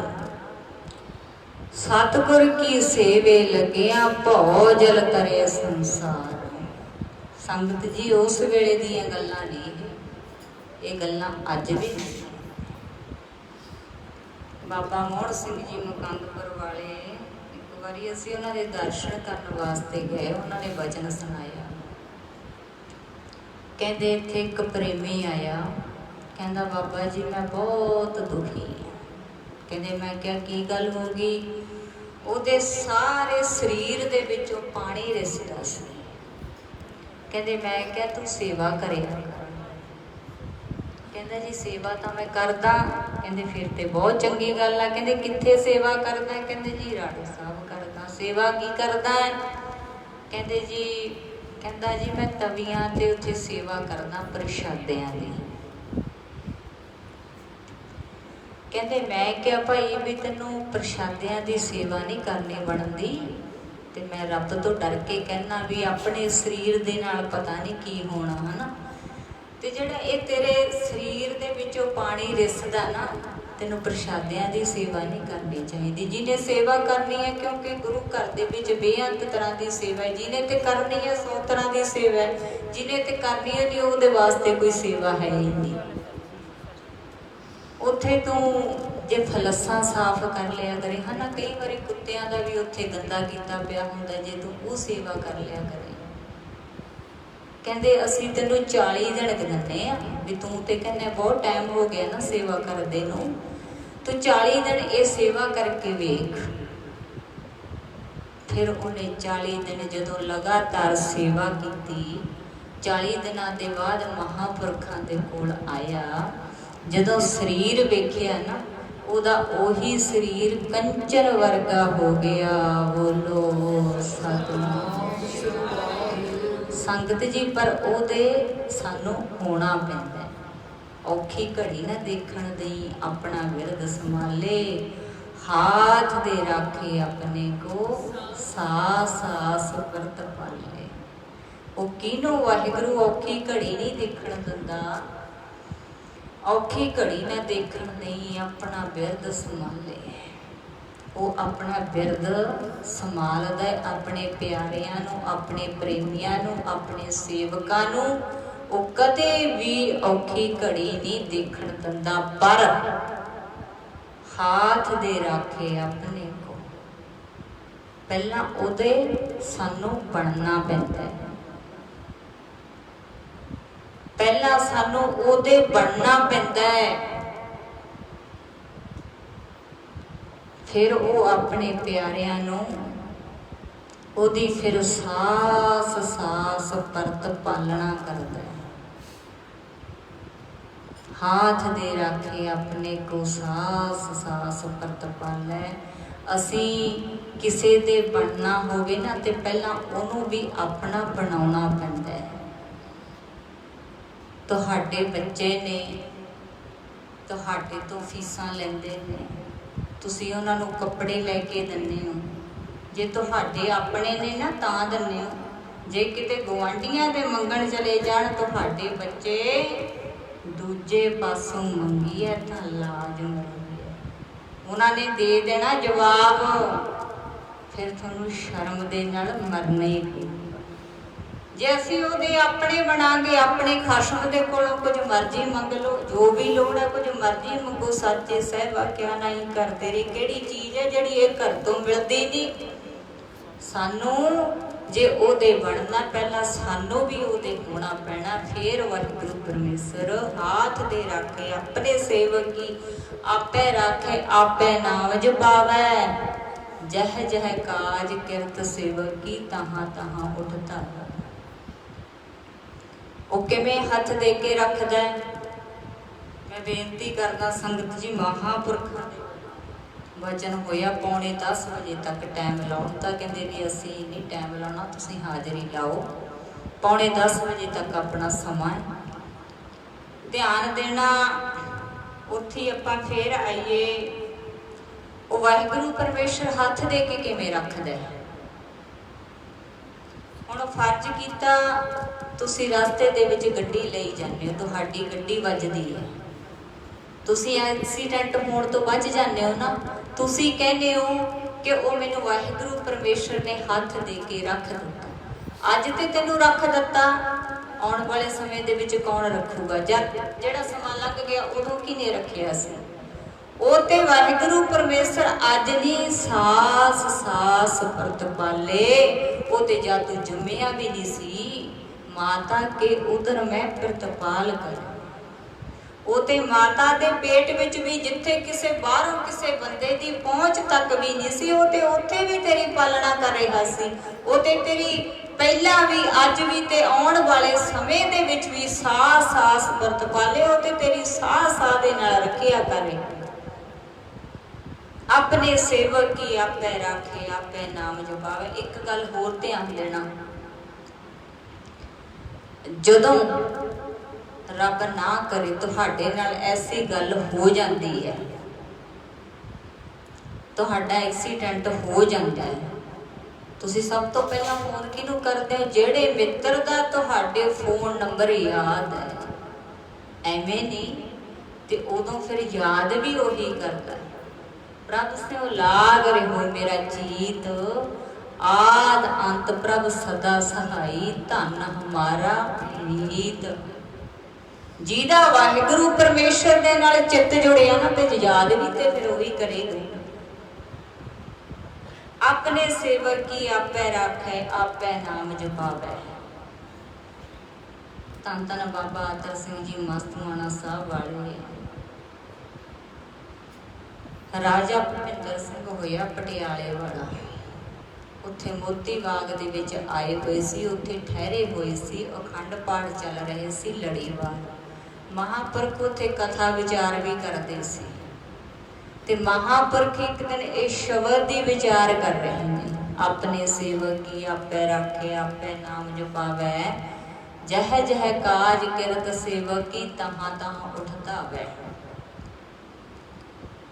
सतगुर की सेवे लगिया भौ जल तरे संसार। संगत जी उस वेले दीयां गल्लां नहीं, ये गल्लां अज भी नहीं। बाबा मोहन सिंह जी मुकंदपुर वाले एक बारी असीं उन्हां दे दर्शन करन वास्ते गए, उन्होंने वचन सुनाया। कहते इत्थे एक प्रेमी आया, कहता बाबा जी मैं बहुत दुखी हाँ। कहते मैं क्या की गल हो गई? ਉਹਦੇ ਸਾਰੇ ਸਰੀਰ ਦੇ ਵਿੱਚੋਂ ਪਾਣੀ ਰਿਸਦਾ ਸੀ। ਕਹਿੰਦੇ ਮੈਂ ਕਿਹਾ ਤੂੰ ਸੇਵਾ ਕਰਿਆ ਕਰ। ਕਹਿੰਦਾ ਜੀ ਸੇਵਾ ਤਾਂ ਮੈਂ ਕਰਦਾ। ਕਹਿੰਦੇ ਫਿਰ ਤੇ ਬਹੁਤ ਚੰਗੀ ਗੱਲ ਆ। ਕਹਿੰਦੇ ਕਿੱਥੇ ਸੇਵਾ ਕਰਦਾ? ਕਹਿੰਦੇ ਜੀ ਰਾੜੇ ਸਾਹਿਬ ਕਰਦਾ। ਸੇਵਾ ਕੀ ਕਰਦਾ ਹੈ? ਕਹਿੰਦੇ ਜੀ ਕਹਿੰਦਾ ਜੀ ਮੈਂ ਤਵੀਆਂ ਤੇ ਉੱਥੇ ਸੇਵਾ ਕਰਦਾ ਪ੍ਰਸ਼ਾਦਿਆਂ ਦੀ। ਕਹਿੰਦੇ ਮੈਂ ਕਿਹਾ ਭਾਈ ਵੀ ਤੈਨੂੰ ਪ੍ਰਸ਼ਾਦਿਆਂ ਦੀ ਸੇਵਾ ਨਹੀਂ ਕਰਨੀ ਬਣਦੀ, ਤੇ ਮੈਂ ਰੱਬ ਤੋਂ ਡਰ ਕੇ ਕਹਿਣਾ ਵੀ ਆਪਣੇ ਸਰੀਰ ਦੇ ਨਾਲ ਪਤਾ ਨਹੀਂ ਕੀ ਹੋਣਾ ਹੈ ਨਾ, ਤੇ ਜਿਹੜਾ ਇਹ ਤੇਰੇ ਸਰੀਰ ਦੇ ਵਿੱਚੋਂ ਪਾਣੀ ਰਿਸਦਾ ਨਾ, ਤੈਨੂੰ ਪ੍ਰਸ਼ਾਦਿਆਂ ਦੀ ਸੇਵਾ ਨਹੀਂ ਕਰਨੀ ਚਾਹੀਦੀ। ਜਿਹਨੇ ਸੇਵਾ ਕਰਨੀ ਹੈ, ਕਿਉਂਕਿ ਗੁਰੂ ਘਰ ਦੇ ਵਿੱਚ ਬੇਅੰਤ ਤਰ੍ਹਾਂ ਦੀ ਸੇਵਾ ਹੈ। ਜਿਹਨੇ ਤੇ ਕਰਨੀ ਹੈ 100 ਤਰ੍ਹਾਂ ਦੀ ਸੇਵਾ ਹੈ, ਜਿਹਨੇ ਤੇ ਕਰਨੀ ਹੈ ਨਹੀਂ ਉਹਦੇ ਵਾਸਤੇ ਕੋਈ ਸੇਵਾ ਹੈ ਹੀ ਨਹੀਂ। ਉੱਥੇ ਤੂੰ ਜੇ ਫਲੱਸਾਂ ਸਾਫ਼ ਕਰ ਲਿਆ ਕਰੇ ਹੈ ਨਾ, ਕਈ ਵਾਰੀ ਕੁੱਤਿਆਂ ਦਾ ਵੀ ਉੱਥੇ ਗੰਦਾ ਕੀਤਾ ਪਿਆ ਹੁੰਦਾ, ਜੇ ਤੂੰ ਉਹ ਸੇਵਾ ਕਰ ਲਿਆ ਕਰੇ। ਕਹਿੰਦੇ ਅਸੀਂ ਤੈਨੂੰ 40 ਦਿਨ ਦਿੰਦੇ ਆ ਵੀ ਤੂੰ ਤੇ ਕਹਿੰਦੇ ਬਹੁਤ ਟਾਈਮ ਹੋ ਗਿਆ ਨਾ ਸੇਵਾ ਕਰਦੇ ਨੂੰ, ਤੂੰ 40 ਦਿਨ ਇਹ ਸੇਵਾ ਕਰਕੇ ਵੇਖ। ਫਿਰ ਉਹਨੇ 40 ਦਿਨ ਜਦੋਂ ਲਗਾਤਾਰ ਸੇਵਾ ਕੀਤੀ, 40 ਦਿਨਾਂ ਦੇ ਬਾਅਦ ਮਹਾਂਪੁਰਖਾਂ ਦੇ ਕੋਲ ਆਇਆ। ਜਦੋਂ ਸਰੀਰ ਵੇਖਿਆ ਨਾ, ਉਹਦਾ ਉਹੀ ਸਰੀਰ ਕੰਚਨ ਵਰਗਾ ਹੋ ਗਿਆ। ਬੋਲੋ ਸਤਿਨਾਮ। ਸੰਗਤ ਜੀ ਪਰ ਉਹਦੇ ਸਾਨੂੰ ਹੋਣਾ ਪੈਂਦਾ। ਔਖੀ ਘੜੀ ਨਾ ਦੇਖਣ ਦੀ ਆਪਣਾ ਵਿਰਦ ਸੰਭਾਲੇ, ਹਾਥ ਦੇ ਰਾਖੇ ਆਪਣੇ ਕੋ ਸਾਸ ਸਾਸ ਵਰਤ ਪਾਲੇ। ਉਹ ਕਿਹਨੂੰ ਵਾਹਿਗੁਰੂ ਔਖੀ ਘੜੀ ਨਹੀਂ ਦੇਖਣ ਦਿੰਦਾ। ਔਖੀ ਘੜੀ ਨਾ ਦੇਖਣ ਨਹੀਂ ਆਪਣਾ ਬਿਰਦ ਸੰਭਾਲੇ। ਉਹ ਆਪਣਾ ਬਿਰਦ ਸੰਭਾਲਦਾ ਆਪਣੇ ਪਿਆਰਿਆਂ ਨੂੰ, ਆਪਣੇ ਪ੍ਰੇਮੀਆਂ ਨੂੰ, ਆਪਣੇ ਸੇਵਕਾਂ ਨੂੰ। ਉਹ ਕਦੇ ਵੀ ਔਖੀ ਘੜੀ ਨਹੀਂ ਦੇਖਣ ਦਿੰਦਾ, ਪਰ ਹਾਥ ਦੇ ਰਾਖੇ ਆਪਣੇ ਕੋ। ਪਹਿਲਾਂ ਉਹਦੇ ਸਾਨੂੰ ਬਣਨਾ ਪੈਂਦਾ ਹੈ, ਪਹਿਲਾਂ ਸਾਨੂੰ ਉਹਦੇ ਬਣਨਾ ਪੈਂਦਾ ਹੈ। ਫਿਰ ਉਹ ਆਪਣੇ ਪਿਆਰਿਆਂ ਨੂੰ ਉਹਦੀ ਫਿਰ ਸਾਸ ਸਾਸ ਪਰਤ ਪਾਲਣਾ ਕਰਦਾ ਹੈ। ਹਾਥ ਦੇ ਰਾਖੇ ਆਪਣੇ ਕੋ ਸਾਸ ਸਾਸ ਪਰਤ ਪਾਲੈ। ਅਸੀਂ ਕਿਸੇ ਦੇ ਬਣਨਾ ਹੋਵੇ ਨਾ, ਤੇ ਪਹਿਲਾਂ ਉਹਨੂੰ ਵੀ ਆਪਣਾ ਬਣਾਉਣਾ ਪੈਂਦਾ ਹੈ। ਤੁਹਾਡੇ ਬੱਚੇ ਨੇ, ਤੁਹਾਡੇ ਤੋਂ ਫੀਸਾਂ ਲੈਂਦੇ ਨੇ, ਤੁਸੀਂ ਉਹਨਾਂ ਨੂੰ ਕੱਪੜੇ ਲੈ ਕੇ ਦਿੰਦੇ ਹੋ। ਜੇ ਤੁਹਾਡੇ ਆਪਣੇ ਨੇ ਨਾ ਤਾਂ ਦਿੰਦੇ ਹੋ। ਜੇ ਕਿਤੇ ਗੁਆਂਢੀਆਂ ਦੇ ਮੰਗਣ ਚਲੇ ਜਾਣ ਤੁਹਾਡੇ ਬੱਚੇ, ਦੂਜੇ ਪਾਸੋਂ ਮੰਗੀਏ ਤਾਂ ਲਾਜ ਮਰਦੀ ਹੈ। ਉਹਨਾਂ ਨੇ ਦੇ ਦੇਣਾ ਜਵਾਬ, ਫਿਰ ਤੁਹਾਨੂੰ ਸ਼ਰਮ ਦੇ ਨਾਲ ਮਰਨਾ ਹੀ ਪਊ। ਜੇ ਅਸੀਂ ਉਹਦੇ ਆਪਣੇ ਬਣਾਂਗੇ, ਆਪਣੇ ਖਸਮ ਦੇ ਕੋਲੋਂ ਕੁਝ ਮਰਜ਼ੀ ਮੰਗ ਲਓ, ਜੋ ਵੀ ਲੋੜ ਹੈ ਕੁਝ ਮਰਜ਼ੀ ਮੰਗੋ। ਸੱਚੇ ਸਾਹਿਬਾ ਕਿਆ ਨਹੀਂ ਕਰਦੇ ਰਹੀ। ਕਿਹੜੀ ਚੀਜ਼ ਹੈ ਜਿਹੜੀ ਇਹ ਘਰ ਤੋਂ ਮਿਲਦੀ ਨਹੀਂ? ਸਾਨੂੰ ਜੇ ਉਹਦੇ ਬਣਨਾ, ਪਹਿਲਾਂ ਸਾਨੂੰ ਵੀ ਉਹਦੇ ਹੋਣਾ ਪੈਣਾ। ਫਿਰ ਵਾਹਿਗੁਰੂ ਪਰਮੇਸ਼ਰ ਹਾਥ ਦੇ ਰਾਖੇ ਆਪਣੇ ਸੇਵਕੀ, ਆਪੇ ਰਾਖੇ ਆਪੇ ਨਾਮ ਜਪਾਵੈ। ਜਹ ਜਹ ਕਾਜ ਕਿਰਤ ਸੇਵਕੀ, ਤਹਾਂ ਤਹਾਂ ਉਠਤਾ। ਉਹ ਕਿਵੇਂ ਹੱਥ ਦੇ ਕੇ ਰੱਖਦਾ? ਮੈਂ ਬੇਨਤੀ ਕਰਦਾ ਸੰਗਤ ਜੀ, ਮਹਾਂਪੁਰਖਾਂ ਦੇ ਵਚਨ ਹੋਇਆ 9:45 ਵਜੇ ਤੱਕ ਟਾਈਮ ਲਾਉਣ। ਤਾਂ ਕਹਿੰਦੇ ਵੀ ਅਸੀਂ ਨਹੀਂ ਟਾਈਮ ਲਾਉਣਾ, ਤੁਸੀਂ ਹਾਜ਼ਰੀ ਲਾਓ। 9:45 ਵਜੇ ਤੱਕ ਆਪਣਾ ਸਮਾਂ ਧਿਆਨ ਦੇਣਾ। ਉੱਥੇ ਆਪਾਂ ਫੇਰ ਆਈਏ। ਉਹ ਵਾਹਿਗੁਰੂ ਪਰਮੇਸ਼ਰ ਹੱਥ ਦੇ ਕੇ ਕਿਵੇਂ ਰੱਖਦਾ ਹੈ? ਹੁਣ ਫਰਜ਼ ਕੀਤਾ, ਤੁਸੀਂ ਰਸਤੇ ਦੇ ਵਿੱਚ ਗੱਡੀ ਲਈ ਜਾਂਦੇ ਹੋ, ਤੁਹਾਡੀ ਗੱਡੀ ਵੱਜਦੀ ਹੈ, ਤੁਸੀਂ ਐਕਸੀਡੈਂਟ ਹੋਣ ਤੋਂ ਬਚ ਜਾਂਦੇ ਹੋ ਨਾ। ਤੁਸੀਂ ਕਹਿੰਦੇ ਹੋ ਕਿ ਉਹ ਮੈਨੂੰ ਵਾਹਿਗੁਰੂ ਪਰਮੇਸ਼ਰ ਨੇ ਹੱਥ ਦੇ ਕੇ ਰੱਖ ਦਿੱਤਾ। ਅੱਜ ਤੇ ਤੈਨੂੰ ਰੱਖ ਦਿੱਤਾ, ਆਉਣ ਵਾਲੇ ਸਮੇਂ ਦੇ ਵਿੱਚ ਕੌਣ ਰੱਖੂਗਾ? ਜਦ ਜਿਹੜਾ ਸਮਾਂ ਲੰਘ ਗਿਆ ਉਦੋਂ ਕਿਹਨੇ ਰੱਖਿਆ ਸੀ? ਉਹ ਤੇ ਵਾਹਿਗੁਰੂ ਪਰਮੇਸ਼ਰ ਅੱਜ ਨਹੀਂ, ਸਾਸ ਸਾਸ ਵਰਤ ਪਾਲੇ। ਉਹ ਤੇ ਜਦ ਤੂੰ ਜੰਮਿਆ ਵੀ ਨਹੀਂ ਸੀ, ਮਾਤਾ ਕੇ ਉਦਰ ਮੈਂ ਪ੍ਰਤਪਾਲ ਕਰ। ਉਹ ਤੇ ਮਾਤਾ ਦੇ ਪੇਟ ਵਿੱਚ ਵੀ, ਜਿੱਥੇ ਕਿਸੇ ਬਾਹਰੋਂ ਕਿਸੇ ਬੰਦੇ ਦੀ ਪਹੁੰਚ ਤੱਕ ਵੀ ਨਹੀਂ ਸੀ, ਉਹ ਤੇ ਉੱਥੇ ਵੀ ਤੇਰੀ ਪਾਲਣਾ ਕਰ ਰਿਹਾ ਸੀ। ਉਹ ਤੇ ਤੇਰੀ ਪਹਿਲਾਂ ਵੀ, ਅੱਜ ਵੀ ਤੇ ਆਉਣ ਵਾਲੇ ਸਮੇਂ ਦੇ ਵਿੱਚ ਵੀ ਸਾਹ ਸਾਸ ਵਰਤ ਪਾਲੇ। ਉਹ ਤੇ ਤੇਰੀ ਸਾਹ ਸਾਹ ਦੇ ਨਾਲ ਰੱਖਿਆ ਕਰੇ। ਆਪਣੇ ਸੇਵਕ ਕੀ ਆਪੇ ਰਾਖੇ, ਆਪੇ ਨਾਮ ਜਪਾਵੇ। ਇੱਕ ਗੱਲ ਹੋਰ ਧਿਆਨ ਦੇਣਾ, ਜਦੋਂ ਰੱਬ ਨਾ ਕਰੇ ਤੁਹਾਡੇ ਨਾਲ ਐਸੀ ਗੱਲ ਹੋ ਜਾਂਦੀ ਹੈ, ਤੁਹਾਡਾ ਐਕਸੀਡੈਂਟ ਹੋ ਜਾਂਦਾ ਹੈ, ਤੁਸੀਂ ਸਭ ਤੋਂ ਪਹਿਲਾਂ ਫੋਨ ਕਿਹਨੂੰ ਕਰਦੇ ਹੋ? ਜਿਹੜੇ ਮਿੱਤਰ ਦਾ ਤੁਹਾਡੇ ਫੋਨ ਨੰਬਰ ਯਾਦ ਹੈ। ਐਵੇਂ ਨਹੀਂ, ਤੇ ਉਦੋਂ ਫਿਰ ਯਾਦ ਵੀ ਉਹੀ ਕਰਦਾ, ਪ੍ਰਭ ਸਿਉ ਲਾਗ ਰਹੋ ਮੇਰਾ ਜੀਤ, ਆਦ ਅੰਤ ਪ੍ਰਭ ਸਦਾ ਸਹਾਈ, ਧਨ ਹਮਾਰਾ ਨੀਤ। ਜਿਹਦਾ ਵਾਹਿਗੁਰੂ ਪਰਮੇਸ਼ਰ ਦੇ ਨਾਲ ਚਿੱਤ ਜੁੜਿਆ ਨਾ, ਤੇ ਯਾਦ ਵੀ ਤੇ ਫਿਰ ਉਹੀ ਕਰੇਗਾ। ਆਪਣੇ ਸੇਵਕ ਕੀ ਆਪੇ ਰਾਖੇ, ਆਪੇ ਨਾਮ ਜਪਾਵੇ। ਧੰਨ ਧੰਨ ਬਾਬਾ ਅਤਰ ਸਿੰਘ ਜੀ ਮਸਤਮਾਣਾ ਸਾਹਿਬ ਵਾਲੇ। ਰਾਜਾ ਭੁਪਿੰਦਰ ਸਿੰਘ ਹੋਇਆ ਪਟਿਆਲੇ ਵਾਲਾ, ਉੱਥੇ ਮੋਤੀ ਬਾਗ ਦੇ ਵਿੱਚ ਆਏ ਹੋਏ ਸੀ, ਉੱਥੇ ਠਹਿਰੇ ਹੋਏ ਸੀ, ਅਖੰਡ ਪਾਠ ਚੱਲ ਰਹੇ ਸੀ ਲੜੀਵਾਰ। ਮਹਾਂਪੁਰਖ ਉੱਥੇ ਕਥਾ ਵਿਚਾਰ ਵੀ ਕਰਦੇ ਸੀ, ਤੇ ਮਹਾਂਪੁਰਖ ਇੱਕ ਦਿਨ ਇਹ ਸ਼ਬਦ ਦੀ ਵਿਚਾਰ ਕਰ ਰਹੇ ਨੇ, ਆਪਣੇ ਸੇਵਕ ਕੀ ਆਪੇ ਰਾਖੇ, ਆਪੇ ਨਾਮ ਜਪਾਵੇ, ਜਹ ਜਹ ਕਾਜ ਕਿਰਤ ਸੇਵਕ ਕੀ, ਤਹਾਂ ਤਹਾਂ ਉਠਦਾ ਵੈ।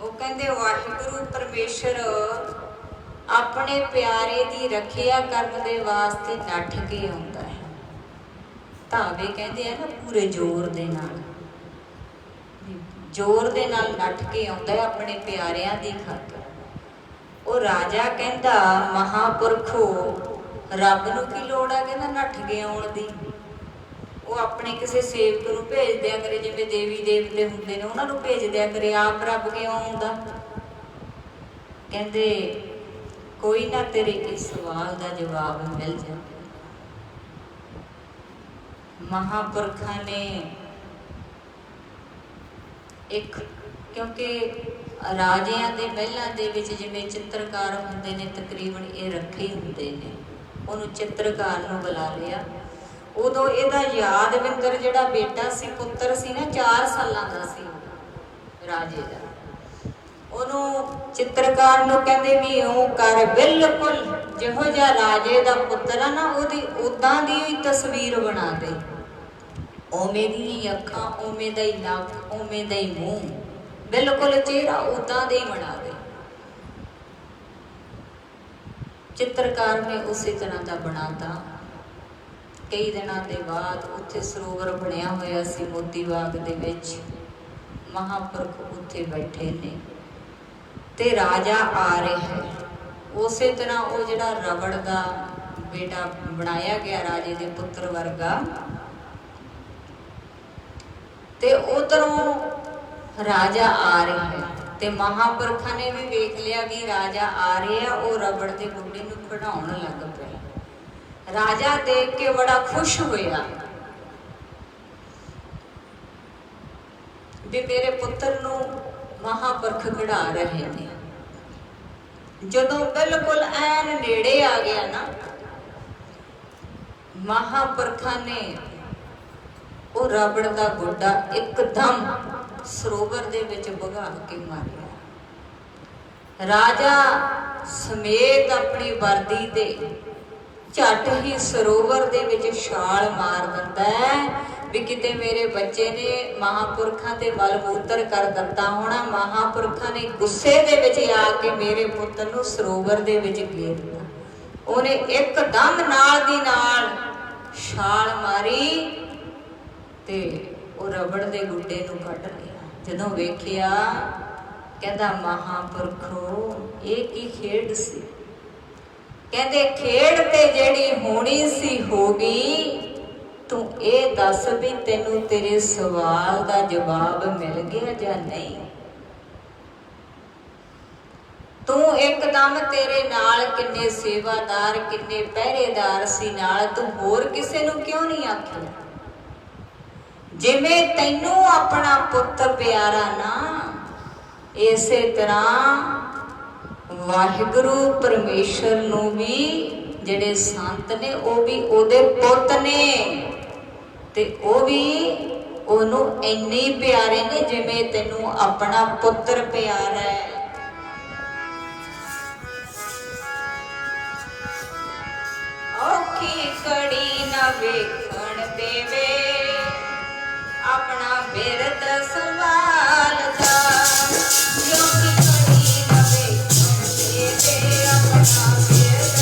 ਉਹ ਕਹਿੰਦੇ ਵਾਹਿਗੁਰੂ ਪਰਮੇਸ਼ਰ ਆਪਣੇ ਪਿਆਰੇ ਦੀ ਰੱਖਿਆ ਕਰਨ ਦੇ ਵਾਸਤੇ ਨੱਠ ਕੇ ਆਉਂਦਾ ਹੈ। ਧਾਵੇ ਕਹਿੰਦੇ ਆ ਨਾ, ਪੂਰੇ ਜ਼ੋਰ ਦੇ ਨਾਲ, ਜ਼ੋਰ ਦੇ ਨਾਲ ਨੱਠ ਕੇ ਆਉਂਦਾ ਹੈ ਆਪਣੇ ਪਿਆਰਿਆਂ ਦੀ ਖਾਤਰ। ਉਹ ਰਾਜਾ ਕਹਿੰਦਾ ਮਹਾਂਪੁਰਖੋ, ਰੱਬ ਨੂੰ ਕੀ ਲੋੜ ਆ ਕਹਿੰਦਾ ਨੱਠ ਕੇ ਆਉਣ ਦੀ? ਉਹ ਆਪਣੇ ਕਿਸੇ ਸੇਵਕ ਨੂੰ ਭੇਜ ਦਿਆ ਕਰੇ, ਜਿਵੇਂ ਦੇਵੀ ਦੇਵਤੇ ਹੁੰਦੇ ਨੇ ਉਹਨਾਂ ਨੂੰ ਭੇਜ ਦਿਆ ਕਰੇ, ਆਪ ਰੱਬ ਕਿਉਂ ਆਉਂਦਾ? ਕਹਿੰਦੇ ਕੋਈ ਨਾ, ਤੇਰੇ ਇਸ ਸਵਾਲ ਦਾ ਜਵਾਬ ਮਿਲ ਜਾਵੇ। ਮਹਾਂਪੁਰਖਾਂ ਨੇ ਇੱਕ, ਕਿਉਂਕਿ ਰਾਜਿਆਂ ਦੇ ਮਹਿਲਾਂ ਦੇ ਵਿੱਚ ਜਿਵੇਂ ਚਿੱਤਰਕਾਰ ਹੁੰਦੇ ਨੇ, ਤਕਰੀਬਨ ਇਹ ਰੱਖੇ ਹੁੰਦੇ ਨੇ, ਉਹਨੂੰ ਚਿੱਤਰਕਾਰ ਨੂੰ ਬੁਲਾ ਲਿਆ। ਉਦੋਂ ਇਹਦਾ ਯਾਦਵਿੰਦਰ ਜਿਹੜਾ ਬੇਟਾ ਸੀ, ਪੁੱਤਰ ਸੀ ਨਾ, 4 ਸਾਲਾਂ ਦਾ ਸੀ ਰਾਜੇ ਦਾ। ਉਹਨੂੰ ਚਿੱਤਰਕਾਰ ਨੂੰ ਕਹਿੰਦੇ ਵੀ ਉਹ ਕਰ, ਬਿਲਕੁਲ ਜਿਹੋ ਜਿਹਾ ਰਾਜੇ ਦਾ ਪੁੱਤਰ ਆ ਨਾ, ਉਹਦੀ ਉਦਾਂ ਦੀ ਹੀ ਤਸਵੀਰ ਬਣਾ ਦੇ, ਉਵੇਂ ਦੀਆਂ ਅੱਖਾਂ, ਉਵੇਂ ਦਾ ਹੀ ਨੱਕ, ਉਵੇਂ ਦਾ ਹੀ ਮੂੰਹ, ਬਿਲਕੁਲ ਚਿਹਰਾ ਉਦਾਂ ਦਾ ਹੀ ਬਣਾ ਦੇ। ਚਿੱਤਰਕਾਰ ਨੇ ਉਸੇ ਤਰ੍ਹਾਂ ਦਾ ਬਣਾਤਾ। ਕਈ ਦਿਨਾਂ ਦੇ ਬਾਅਦ ਉੱਥੇ ਸਰੋਵਰ ਬਣਿਆ ਹੋਇਆ ਸੀ ਮੋਤੀ ਬਾਗ ਦੇ ਵਿੱਚ, ਮਹਾਂਪੁਰਖ ਉੱਥੇ ਬੈਠੇ ਨੇ ਤੇ ਰਾਜਾ ਆ ਰਿਹਾ ਹੈ। ਉਸੇ ਤਰ੍ਹਾਂ ਉਹ ਜਿਹੜਾ ਰਬੜ ਦਾ ਬੇਟਾ ਬਣਾਇਆ ਗਿਆ ਰਾਜੇ ਦੇ ਪੁੱਤਰ ਵਰਗਾ, ਤੇ ਉਧਰੋਂ ਰਾਜਾ ਆ ਰਿਹਾ ਹੈ, ਤੇ ਮਹਾਂਪੁਰਖਾਂ ਨੇ ਵੀ ਵੇਖ ਲਿਆ ਵੀ ਰਾਜਾ ਆ ਰਿਹਾ। ਉਹ ਰਬੜ ਦੇ ਗੁੱਡੇ ਨੂੰ ਖਿਡਾਉਣ ਲੱਗ ਪਿਆ। ਰਾਜਾ ਦੇਖ ਕੇ ਬੜਾ ਖੁਸ਼ ਹੋਇਆ ਵੀ ਮੇਰੇ ਪੁੱਤਰ ਨੂੰ ਮਹਾਂਪੁਰਖ ਖਿਡਾ ਰਹੇ ਨੇ। ਜਦੋਂ ਬਿਲਕੁਲ ਐਨ ਨੇੜੇ ਆ ਗਿਆ ਨਾ, ਮਹਾਂਪੁਰਖਾਂ ਨੇ ਉਹ ਰਬੜ ਦਾ ਗੁੱਡਾ ਇੱਕਦਮ ਸਰੋਵਰ ਦੇ ਵਿੱਚ ਵਗਾ ਕੇ ਮਾਰਿਆ। ਰਾਜਾ ਸਮੇਤ ਆਪਣੀ ਵਰਦੀ ਦੇ ਝੱਟ ਹੀ ਸਰੋਵਰ ਦੇ ਵਿੱਚ ਛਾਲ ਮਾਰ ਦਿੰਦਾ ਹੈ ਵੀ ਕਿਤੇ ਮੇਰੇ ਬੱਚੇ ਨੇ ਮਹਾਂਪੁਰਖਾਂ ਤੇ ਬਲਬੂਤਰ ਕਰ ਦਿੱਤਾ ਹੋਣਾ। ਮਹਾਂਪੁਰਖਾਂ ਨੇ ਗੁੱਸੇ ਦੇ ਵਿੱਚ ਆ ਕੇ ਮੇਰੇ ਪੁੱਤਰ ਨੂੰ ਸਰੋਵਰ ਦੇ ਵਿੱਚ ਗੇਰ ਦਿੱਤਾ। ਉਹਨੇ ਇੱਕਦਮ ਨਾਲ ਦੀ ਨਾਲ ਛਾਲ ਮਾਰੀ ਤੇ ਉਹ ਰਬੜ ਦੇ ਗੁੱਡੇ ਨੂੰ ਕੱਢ ਲਿਆ। ਜਦੋਂ ਵੇਖਿਆ ਕਹਿੰਦਾ ਮਹਾਂਪੁਰਖੋ ਇਹ ਕੀ ਖੇਡ ਸੀ? ਕਹਿੰਦੇ ਖੇਡ ਤੇ ਜਿਹੜੀ ਹੋਣੀ ਸੀ ਹੋ ਗਈ। ਤੂੰ ਇਹ ਦੱਸ ਵੀ ਤੈਨੂੰ ਤੇਰੇ ਸਵਾਲ ਦਾ ਜਵਾਬ ਮਿਲ ਗਿਆ ਜਾਂ ਨਹੀਂ? ਤੂੰ ਇੱਕਦਮ ਤੇਰੇ ਨਾਲ ਕਿੰਨੇ ਸੇਵਾਦਾਰ ਕਿੰਨੇ ਪਹਿਰੇਦਾਰ ਸੀ ਨਾਲ, ਤੂੰ ਹੋਰ ਕਿਸੇ ਨੂੰ ਕਿਉਂ ਨਹੀਂ ਆਖਿਆ? ਜਿਵੇਂ ਤੈਨੂੰ ਆਪਣਾ ਪੁੱਤ ਪਿਆਰਾ ਨਾ, ਇਸੇ ਤਰ੍ਹਾਂ ਵਾਹਿਗੁਰੂ ਪਰਮੇਸ਼ਰ ਨੂੰ ਵੀ ਜਿਹੜੇ ਸੰਤ ਨੇ ਉਹ ਵੀ ਉਹਦੇ ਪੁੱਤ ਨੇ ਤੇ ਉਹ ਵੀ ਉਹਨੂੰ ਇੰਨੇ ਪਿਆਰੇ ਨੇ ਜਿਵੇਂ ਤੈਨੂੰ ਆਪਣਾ ਪੁੱਤਰ ਪਿਆਰਾ ਹੈ। ਔਖੀ ਕੜੀ ਨਾ ਵੇਖਣ ਦੇਵੇ ਆਪਣਾ ਬਿਰਦ ਸੰਭਾਲਦਾ, ਔਖੀ ਕੜੀ ਨਾ ਵੇਖਣ ਦੇਵੇ ਆਪਣਾ ਬਿਰਦ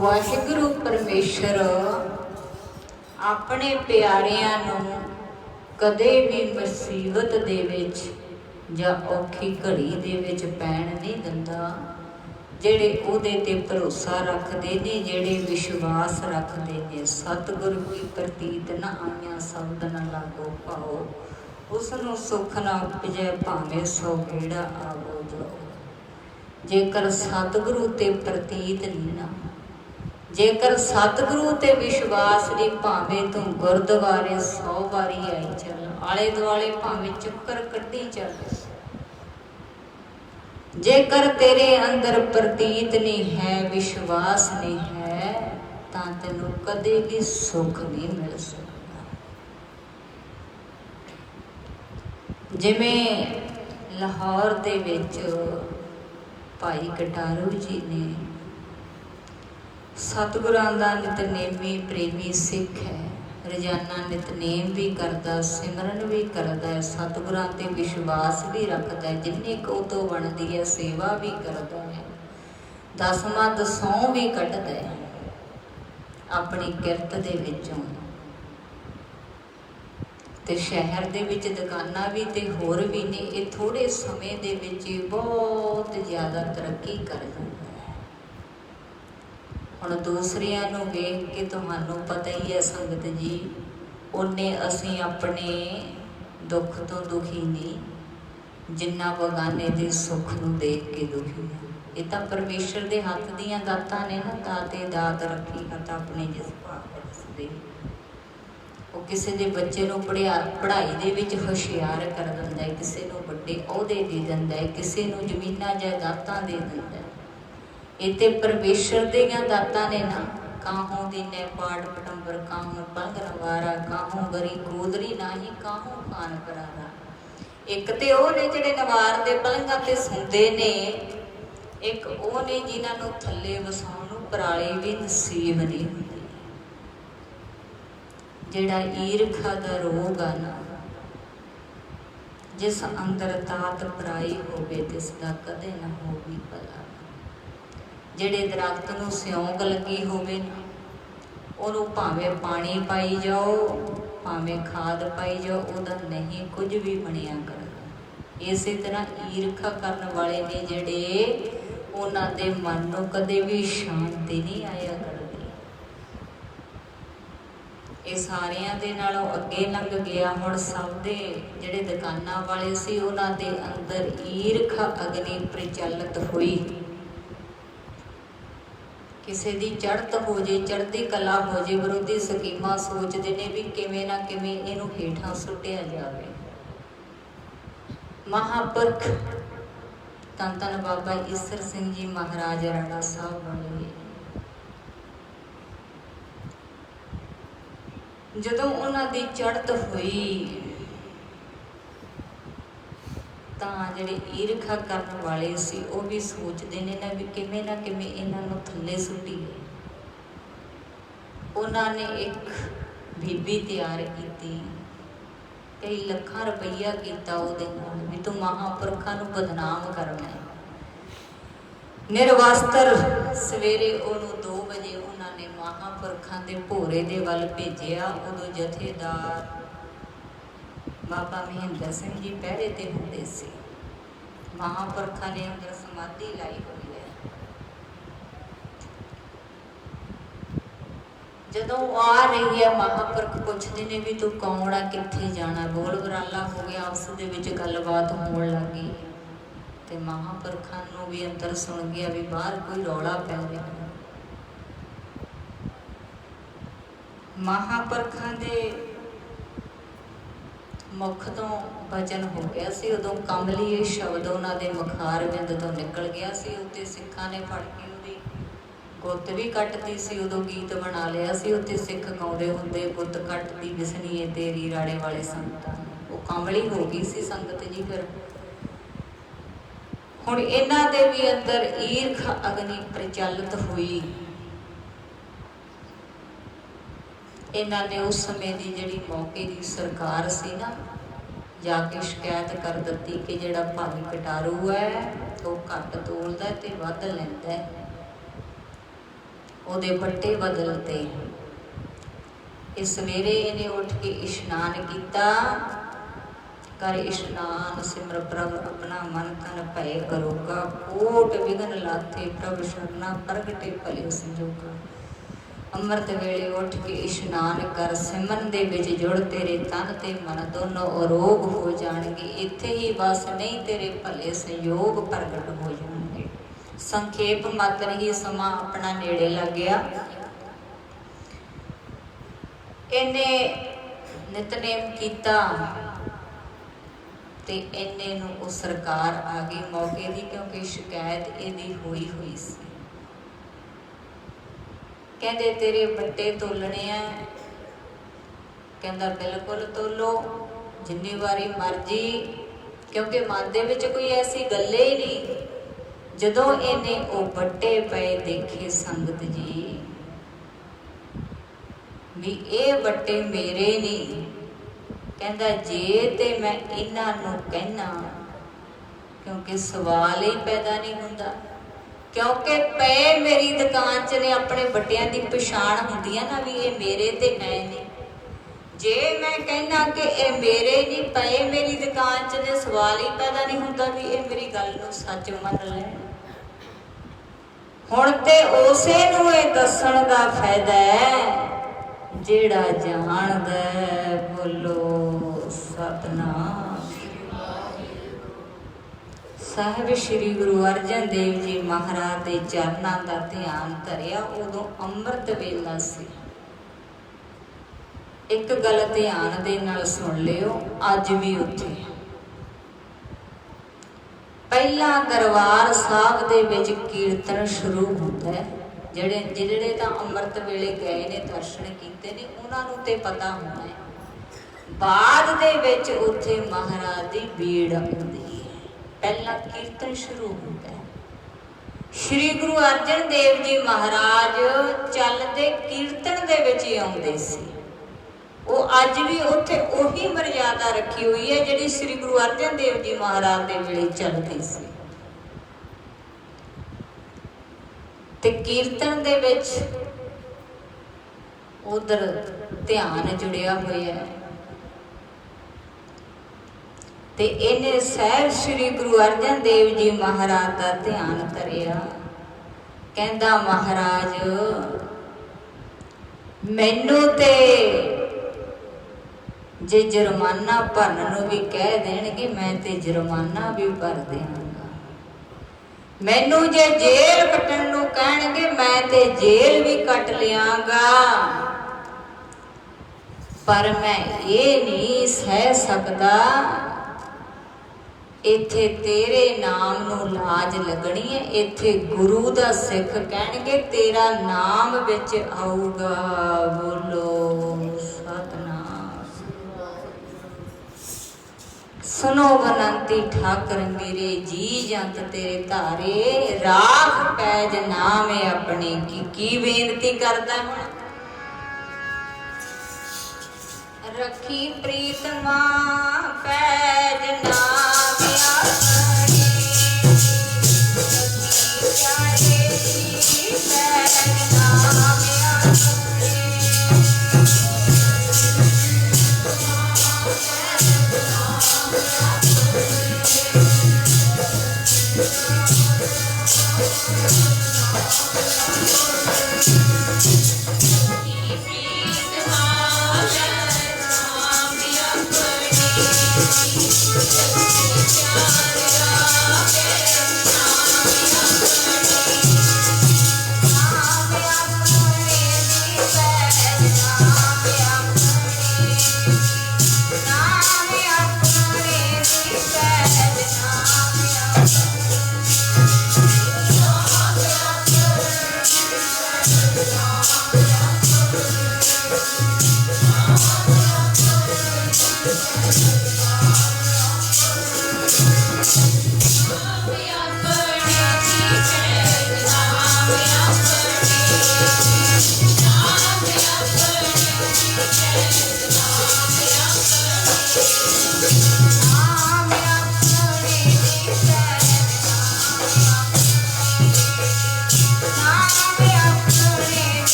ਵਾਹਿਗੁਰੂ ਪਰਮੇਸ਼ਰ ਆਪਣੇ ਪਿਆਰਿਆਂ ਨੂੰ ਕਦੇ ਵੀ ਮੁਸੀਬਤ ਦੇ ਵਿੱਚ ਜਾਂ ਔਖੀ ਘੜੀ ਦੇ ਵਿੱਚ ਪੈਣ ਨਹੀਂ ਦਿੰਦਾ। ਜਿਹੜੇ ਉਹਦੇ ਤੇ ਭਰੋਸਾ ਰੱਖਦੇ ਨੇ, ਜਿਹੜੇ ਵਿਸ਼ਵਾਸ ਰੱਖਦੇ ਨੇ, ਸਤਿਗੁਰੂ ਕੀ ਪ੍ਰਤੀਤ ਨਾ ਆਈਆਂ ਸ਼ਬਦ ਨਾ ਲਾਗੋ ਪਾਓ, ਉਸ ਨੂੰ ਸੁੱਖ ਨਾ ਉਪਜੈ ਭਾਵੇਂ ਸੌ ਗੇੜਾ ਆਵੋ ਜਾਓ। ਜੇਕਰ ਸਤਿਗੁਰੂ ਤੇ ਪ੍ਰਤੀਤ ਨਹੀਂ ਨਾ, ਜੇਕਰ ਸਤਿਗੁਰੂ ਤੇ ਵਿਸ਼ਵਾਸ ਨਹੀਂ, ਭਾਵੇਂ ਤੂੰ ਗੁਰਦੁਆਰੇ 100 ਵਾਰੀ ਆਈ ਚੱਲ, ਆਲੇ ਦੁਆਲੇ ਭਾਵੇਂ ਚੱਕਰ ਕੱਢੀ ਚੱਲ, ਜੇਕਰ ਤੇਰੇ ਅੰਦਰ ਪ੍ਰਤੀਤ ਨਹੀਂ ਹੈ, ਵਿਸ਼ਵਾਸ ਨਹੀਂ ਹੈ, ਤਾਂ ਤੈਨੂੰ ਕਦੇ ਵੀ ਸੁੱਖ ਨਹੀਂ ਮਿਲ ਸਕਦਾ। ਜਿਵੇਂ ਲਾਹੌਰ ਦੇ ਵਿੱਚ ਭਾਈ ਕਟਾਰੂ ਜੀ ਨੇ, ਸਤਿਗੁਰਾਂ ਦਾ ਨਿਤਨੇਮੀ ਪ੍ਰੇਮੀ ਸਿੱਖ ਹੈ, ਰੋਜ਼ਾਨਾ ਨਿਤਨੇਮ ਵੀ ਕਰਦਾ, ਸਿਮਰਨ ਵੀ ਕਰਦਾ ਹੈ, ਸਤਿਗੁਰਾਂ ਤੇ ਵਿਸ਼ਵਾਸ ਵੀ ਰੱਖਦਾ ਹੈ, ਜਿੰਨੀ ਕੁ ਉਹ ਤੋਂ ਬਣਦੀ ਹੈ ਸੇਵਾ ਵੀ ਕਰਦਾ ਹੈ। ਦਸਵਾਂ ਦਸੋਂ ਵੀ ਕੱਢਦਾ ਹੈ ਆਪਣੀ ਕਿਰਤ ਦੇ ਵਿੱਚੋਂ। ਤੇ ਸ਼ਹਿਰ ਦੇ ਵਿੱਚ ਦੁਕਾਨਾਂ ਵੀ ਤੇ ਹੋਰ ਵੀ ਨੇ, ਇਹ ਥੋੜੇ ਸਮੇਂ ਦੇ ਵਿੱਚ ਬਹੁਤ ਜ਼ਿਆਦਾ ਤਰੱਕੀ ਕਰ ਜਾਂਦਾ ਹੈ। ਹੁਣ ਦੂਸਰਿਆਂ ਨੂੰ ਵੇਖ ਕੇ ਤੁਹਾਨੂੰ ਪਤਾ ਹੀ ਹੈ ਸੰਗਤ ਜੀ, ਉਹਨੇ ਅਸੀਂ ਆਪਣੇ ਦੁੱਖ ਤੋਂ ਦੁਖੀ ਨਹੀਂ ਜਿੰਨਾ ਬਗਾਨੇ ਦੇ ਸੁੱਖ ਨੂੰ ਦੇਖ ਕੇ ਦੁਖੀ ਹੈ। ਇਹ ਤਾਂ ਪਰਮੇਸ਼ਰ ਦੇ ਹੱਥ ਦੀਆਂ ਦਾਤਾਂ ਨੇ ਨਾ, ਦਾਤੇ ਦਾਤ ਰੱਖੀ ਹੱਥ ਆਪਣੇ ਜਿਸ ਭਾਗ ਦੱਸਦੇ। ਉਹ ਕਿਸੇ ਦੇ ਬੱਚੇ ਨੂੰ ਪੜ੍ਹਾਈ ਦੇ ਵਿੱਚ ਹੁਸ਼ਿਆਰ ਕਰ ਦਿੰਦਾ ਹੈ, ਕਿਸੇ ਨੂੰ ਵੱਡੇ ਅਹੁਦੇ ਦੇ ਦਿੰਦਾ ਹੈ, ਕਿਸੇ ਨੂੰ ਜ਼ਮੀਨਾਂ ਜਾਇਦਾਦਾਂ ਦੇ ਦਿੰਦਾ ਹੈ। ਇਹ ਤੇ ਪਰਮੇਸ਼ਰ ਦੀਆਂ ਦਾਤਾਂ ਨੇ ਨਾ। ਕਾਹੋਂ ਦੀਨੇ ਪਾੜ ਪਟੰਬਰ ਕਾਹੋਂ ਪੰਗ ਨਵਾਰਾ ਕਾਹੋਂ ਗਰੀ ਗੋਦਰੀ ਨਾਹੀ ਕਾਹੋਂ ਖਾਨ ਕਰਾਰਾ। ਇੱਕ ਤੇ ਉਹ ਨੇ ਜਿਹੜੇ ਨਵਾਰ ਦੇ ਪਲੰਘਾਂ ਤੇ ਸੌਂਦੇ ਨੇ, ਇੱਕ ਉਹ ਨੇ ਜਿਨ੍ਹਾਂ ਨੂੰ ਥੱਲੇ ਵਸਾਉਣ ਨੂੰ ਪਰਾਲੀ ਵੀ ਨਸੀਬ ਨਹੀਂ ਹੁੰਦੀ। ਜਿਹੜਾ ਈਰਖਾ ਦਾ ਰੋਗ ਆ ਨਾ, ਜਿਸ ਅੰਦਰ ਤਾਤ ਪਰਾਈ ਹੋਵੇ ਤਿਸ ਦਾ ਕਦੇ ਨਾ ਹੋਵੇ ਭਲਾ। ਜਿਹੜੇ ਦਰਖਤ ਨੂੰ ਸਿਉਂਕ ਲੱਗੀ ਹੋਵੇ ਨਾ, ਉਹਨੂੰ ਭਾਵੇਂ ਪਾਣੀ ਪਾਈ ਜਾਓ ਭਾਵੇਂ ਖਾਦ ਪਾਈ ਜਾਓ, ਉਹਦਾ ਨਹੀਂ ਕੁਝ ਵੀ ਬਣਿਆ ਕਰਦਾ। ਇਸੇ ਤਰ੍ਹਾਂ ਈਰਖਾ ਕਰਨ ਵਾਲੇ ਨੇ ਜਿਹੜੇ, ਉਹਨਾਂ ਦੇ ਮਨ ਨੂੰ ਕਦੇ ਵੀ ਸ਼ਾਂਤੀ ਨਹੀਂ ਆਇਆ ਕਰਦੀ। ਇਹ ਸਾਰਿਆਂ ਦੇ ਨਾਲੋਂ ਅੱਗੇ ਲੰਘ ਗਿਆ। ਹੁਣ ਸਭ ਦੇ ਜਿਹੜੇ ਦੁਕਾਨਾਂ ਵਾਲੇ ਸੀ, ਉਹਨਾਂ ਦੇ ਅੰਦਰ ਈਰਖਾ ਅਗਨੀ ਪ੍ਰਚਲਿਤ ਹੋਈ। ਕਿਸੇ ਦੀ ਚੜ੍ਹਤ ਹੋ ਜੇ, ਚੜ੍ਹਦੀ ਕਲਾ ਹੋ ਜੇ, ਵਿਰੋਧੀ ਸਕੀਮਾਂ ਸੋਚਦੇ ਨੇ ਵੀ ਕਿਵੇਂ ਨਾ ਕਿਵੇਂ ਇਹਨੂੰ ਹੇਠਾਂ ਸੁੱਟਿਆ ਜਾਵੇ। ਮਹਾਂਪੁਰਖ ਧੰਨ ਧੰਨ ਬਾਬਾ ਈਸਰ ਸਿੰਘ ਜੀ ਮਹਾਰਾਜ ਰਾਣਾ ਸਾਹਿਬ ਬਣੇ। ਜਦੋਂ ਉਹਨਾਂ ਦੀ ਚੜ੍ਹਤ ਹੋਈ ਤਾਂ ਜਿਹੜੇ ਈਰਖਾ ਕਰਨ ਵਾਲੇ ਸੀ, ਉਹ ਵੀ ਸੋਚਦੇ ਨੇ ਨਾ ਵੀ ਕਿਵੇਂ ਨਾ ਕਿਵੇਂ ਇਹਨਾਂ ਨੂੰ ਥੱਲੇ ਸੁੱਟੀਏ। ਉਹਨਾਂ ਨੇ ਇੱਕ ਬੀਬੀ ਤਿਆਰ ਕੀਤੀ, ਕਈ ਲੱਖਾਂ ਰੁਪਈਆ ਕੀਤਾ ਉਹਦੇ ਨਾਲ ਵੀ ਤੂੰ ਮਹਾਂਪੁਰਖਾਂ ਨੂੰ ਬਦਨਾਮ ਕਰਨਾ ਹੈ। ਨਿਰਵਸਤਰ ਸਵੇਰੇ ਉਹਨੂੰ 2 ਵਜੇ ਉਹਨਾਂ ਨੇ ਮਹਾਂਪੁਰਖਾਂ ਦੇ ਭੋਰੇ ਦੇ ਵੱਲ ਭੇਜਿਆ। ਉਦੋਂ ਜਥੇਦਾਰ ਬਾਬਾ ਮਹਿੰਦਰ ਸਿੰਘ ਜੀ ਪਹਿਰੇ ਤੇ ਹੁੰਦੇ ਸੀ। ਮਹਾਂਪੁਰਖਾਂ ਨੇ ਅੰਦਰ ਸਮਾਧੀ ਲਾਈ ਹੋਈ ਹੈ। ਜਦੋਂ ਆ ਰਹੀ ਹੈ, ਮਹਾਂਪੁਰਖ ਪੁੱਛਦੇ ਨੇ ਵੀ ਤੂੰ ਕੌਣ ਆ, ਕਿੱਥੇ ਜਾਣਾ। ਬੋਲ ਬਰਾਲਾ ਹੋ ਗਿਆ, ਆਪਸ ਦੇ ਵਿੱਚ ਗੱਲਬਾਤ ਹੋਣ ਲੱਗੀ ਤੇ ਮਹਾਂਪੁਰਖਾਂ ਨੂੰ ਵੀ ਅੰਦਰ ਸੁਣ ਗਿਆ ਵੀ ਬਾਹਰ ਕੋਈ ਰੌਲਾ ਪੈ ਰਿਹਾ। ਮਹਾਂਪੁਰਖਾਂ ਦੇ ਮੁਖ ਤੋਂ ਵਚਨ ਹੋ ਗਿਆ ਸੀ। ਉਦੋਂ ਕਮਲੀਏ ਸ਼ਬਦ ਉਹਨਾਂ ਦੇ ਮੁਖਾਰ ਬਿੰਦ ਤੋਂ ਨਿਕਲ ਗਿਆ ਸੀ। ਉੱਤੇ ਸਿੱਖਾਂ ਨੇ ਫੜ ਕੇ ਉਹਦੀ ਗੁੱਤ ਵੀ ਕੱਟਦੀ ਸੀ। ਉਦੋਂ ਗੀਤ ਬਣਾ ਲਿਆ ਸੀ, ਉੱਤੇ ਸਿੱਖ ਗਾਉਂਦੇ ਹੁੰਦੇ ਗੁੱਤ ਕੱਟਦੀ ਵਿਸਨੀਏ ਤੇਰੀ ਰਾੜੇ ਵਾਲੇ ਸੰਤਾਂ। ਉਹ ਕਮਲੀ ਹੋ ਗਈ ਸੀ ਸੰਗਤ ਜੀ। ਫਿਰ ਹੁਣ ਇਹਨਾਂ ਦੇ ਵੀ ਅੰਦਰ ਈਰਖਾ ਅਗਨੀ ਪ੍ਰਚਲਿਤ ਹੋਈ। ਇਹਨਾਂ ਨੇ ਉਸ ਸਮੇਂ ਦੀ ਜਿਹੜੀ ਮੌਕੇ ਦੀ ਸਰਕਾਰ ਸੀ ਨਾ, ਜਾ ਕੇ ਸ਼ਿਕਾਇਤ ਕਰ ਦਿੱਤੀ ਕਿ ਜਿਹੜਾ ਭੰਗ ਕਟਾਰੂ ਹੈ ਉਹ ਘੱਟ ਤੋਲਦਾ ਤੇ ਵੱਧ ਲੈਂਦਾ, ਉਹਦੇ ਪੱਟੇ ਬਦਲਤੇ। ਇਹ ਸਵੇਰੇ ਇਹਨੇ ਉੱਠ ਕੇ ਇਸ਼ਨਾਨ ਕੀਤਾ। ਕਰ ਇਸ਼ਨਾਨ ਸਿਮਰ ਪ੍ਰਭ ਆਪਣਾ ਮਨ ਤਨ ਭੈ ਕਰੋਗਾ, ਕੋਟ ਵਿਗਨ ਲਾਥੇ ਪ੍ਰਭ ਸ਼ਰਨਾ ਪ੍ਰਗਟੇ ਭਲੇ ਸੰਜੋਗਾ। ਅੰਮ੍ਰਿਤ ਵੇਲੇ ਉੱਠ ਕੇ ਇਸ਼ਨਾਨ ਕਰ, ਸਿਮਰਨ ਦੇ ਵਿੱਚ ਜੁੜ, ਤੇਰੇ ਤਨ ਤੇ ਮਨ ਦੋਨੋਂ ਅਰੋਗ ਹੋ ਜਾਣਗੇ। ਇੱਥੇ ਹੀ ਬਸ ਨਹੀਂ, ਤੇਰੇ ਭਲੇ ਸੰਯੋਗ ਪ੍ਰਗਟ ਹੋ ਜਾਣਗੇ। ਸੰਖੇਪ ਮਾਤਰ ਹੀ ਸਮਾਂ ਆਪਣਾ ਨੇੜੇ ਲੱਗ ਗਿਆ। ਇਹਨੇ ਨਿਤਨੇਮ ਕੀਤਾ ਤੇ ਇੰਨੇ ਨੂੰ ਉਹ ਸਰਕਾਰ ਆ ਗਈ ਮੌਕੇ ਦੀ, ਕਿਉਂਕਿ ਸ਼ਿਕਾਇਤ ਇਹਦੀ ਹੋਈ ਸੀ। ਕਹਿੰਦੇ ਤੇਰੇ ਵੱਟੇ ਤੋਲਣੇ ਆ। ਕਹਿੰਦਾ ਬਿਲਕੁਲ ਤੋਲੋ, ਜਿੰਨੀ ਵਾਰੀ ਮਰਜੀ, ਕਿਉਂਕਿ ਮਨ ਦੇ ਵਿੱਚ ਕੋਈ ਐਸੀ ਗੱਲ ਹੀ ਨਹੀਂ। ਜਦੋਂ ਇਹਨੇ ਉਹ ਵੱਟੇ ਪਏ ਦੇਖੇ ਸੰਗਤ ਜੀ ਵੀ ਇਹ ਵੱਟੇ ਮੇਰੇ ਨਹੀਂ, ਕਹਿੰਦਾ ਜੇ ਤੇ ਮੈਂ ਇਹਨਾਂ ਨੂੰ ਕਹਿਣਾ, ਕਿਉਂਕਿ ਸਵਾਲ ਹੀ ਪੈਦਾ ਨਹੀਂ ਹੁੰਦਾ क्योंकि पे मेरी दुकान च ने अपने बड़ियां की पछाण हुंदी है ना भी ये मेरे ते है नहीं। जे मैं कहना कि ये मेरे नहीं पे मेरी दुकान च ने सवाल ही पैदा नहीं होता भी ये मेरी गल नूं सच मन लैण। हुण ते उसे नूं ये दस्सण दा फायदा है जेड़ा जाणदा है। बोलो सतनाम। साहिब श्री गुरु अर्जन देव जी महाराज के चरणों का ध्यान धरिया उदों अमृत वेला सी। एक गल ध्यान दे नाल सुन लियो, अज भी उत्थे पहला दरबार साहब दे विच कीर्तन शुरू होता है। ਜਿਹੜੇ ਜਿਹੜੇ ਤਾਂ ਅੰਮ੍ਰਿਤ ਵੇਲੇ ਗਏ ਨੇ ਦਰਸ਼ਨ ਕੀਤੇ ਨੇ ਉਹਨਾਂ ਨੂੰ ਤੇ ਪਤਾ ਹੋਣਾ ਹੈ। ਬਾਅਦ ਦੇ ਵਿੱਚ ਉੱਥੇ ਮਹਾਰਾਜ ਦੀ ਭੀੜ ਆਉਂਦੀ ਹੈ। ਪਹਿਲਾ ਕੀਰਤਨ ਸ਼ੁਰੂ ਹੁੰਦਾ ਹੈ। श्री गुरु अर्जन देव जी महाराज चलते कीर्तन दे विच ही आउंदे सी। वो अज भी उत्थे उही मर्यादा रखी हुई है जिहड़ी श्री गुरु अर्जन देव जी महाराज दे वेले चलती सी। ते कीर्तन दे विच उधर ध्यान जुड़िया होया है। ते इन्हें सहज श्री गुरु अर्जन देव जी महाराज का ध्यान करिया। कहंदा महाराज मैनू ते जे जुर्माना भरन नूं भी कह देणगे मैं ते जुर्माना भी भर देवांगा। मैनू जे जेल कट्टण नूं कहणगे मैं ते जेल भी कट लियांगा। पर मैं ये नहीं सह सकदा इत्थे तेरे नाम नूं लाज लगनी है। इत्थे गुरु दा सिख कहणगे तेरा नाम विच आऊगा। बोलो सतनाम। सुनो बनंती ठाकर मेरे जी जंत तेरे धारे राख पैज नाम अपने की बेनती करदा है। रखी प्रीतमा पैज नाम अपने रखी प्यारे जी पैज नाम अपने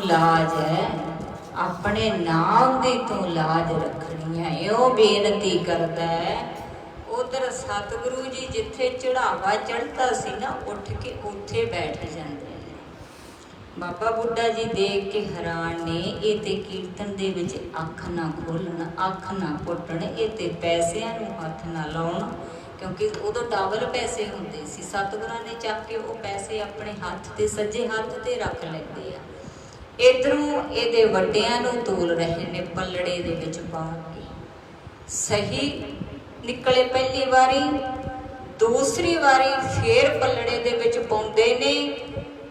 लाज है अपने नाम दी तू लाज रखनी। ਕਰਨੀਆਂ ਇਉਂ ਬੇਨਤੀ ਕਰਦਾ ਹੈ। ਉਧਰ ਸਤਿਗੁਰੂ ਜੀ ਜਿੱਥੇ ਚੜਾਵਾ ਚੜ੍ਹਦਾ ਸੀ ਨਾ, ਉੱਠ ਕੇ ਉੱਥੇ ਬੈਠ ਜਾਂਦੇ ਨੇ। ਬਾਬਾ ਬੁੱਢਾ ਜੀ ਦੇਖ ਕੇ ਹੈਰਾਨ ਨੇ, ਇਹ ਤੇ ਕੀਰਤਨ ਦੇ ਵਿੱਚ ਅੱਖ ਨਾ ਖੋਲਣ, ਅੱਖ ਨਾ ਪੁੱਟਣ, ਇਹ ਤੇ ਪੈਸਿਆਂ ਨੂੰ ਹੱਥ ਨਾ ਲਾਉਣ, ਕਿਉਂਕਿ ਉਦੋਂ ਡਬਲ ਪੈਸੇ ਹੁੰਦੇ ਸੀ। ਸਤਿਗੁਰਾਂ ਨੇ ਚੱਕ ਕੇ ਉਹ ਪੈਸੇ ਆਪਣੇ ਹੱਥ ਤੇ, ਸੱਜੇ ਹੱਥ ਤੇ ਰੱਖ ਲੈਂਦੇ ਆ। ਇੱਧਰੋਂ ਇਹਦੇ ਵੱਡਿਆਂ ਨੂੰ ਤੋਲ ਰਹੇ ਨੇ ਪੱਲੜੇ ਦੇ ਵਿੱਚ ਪਾ ਕੇ। ਸਹੀ ਨਿਕਲੇ ਪਹਿਲੀ ਵਾਰੀ, ਦੂਸਰੀ ਵਾਰੀ ਫੇਰ ਪੱਲੜੇ ਦੇ ਵਿੱਚ ਪਾਉਂਦੇ ਨੇ,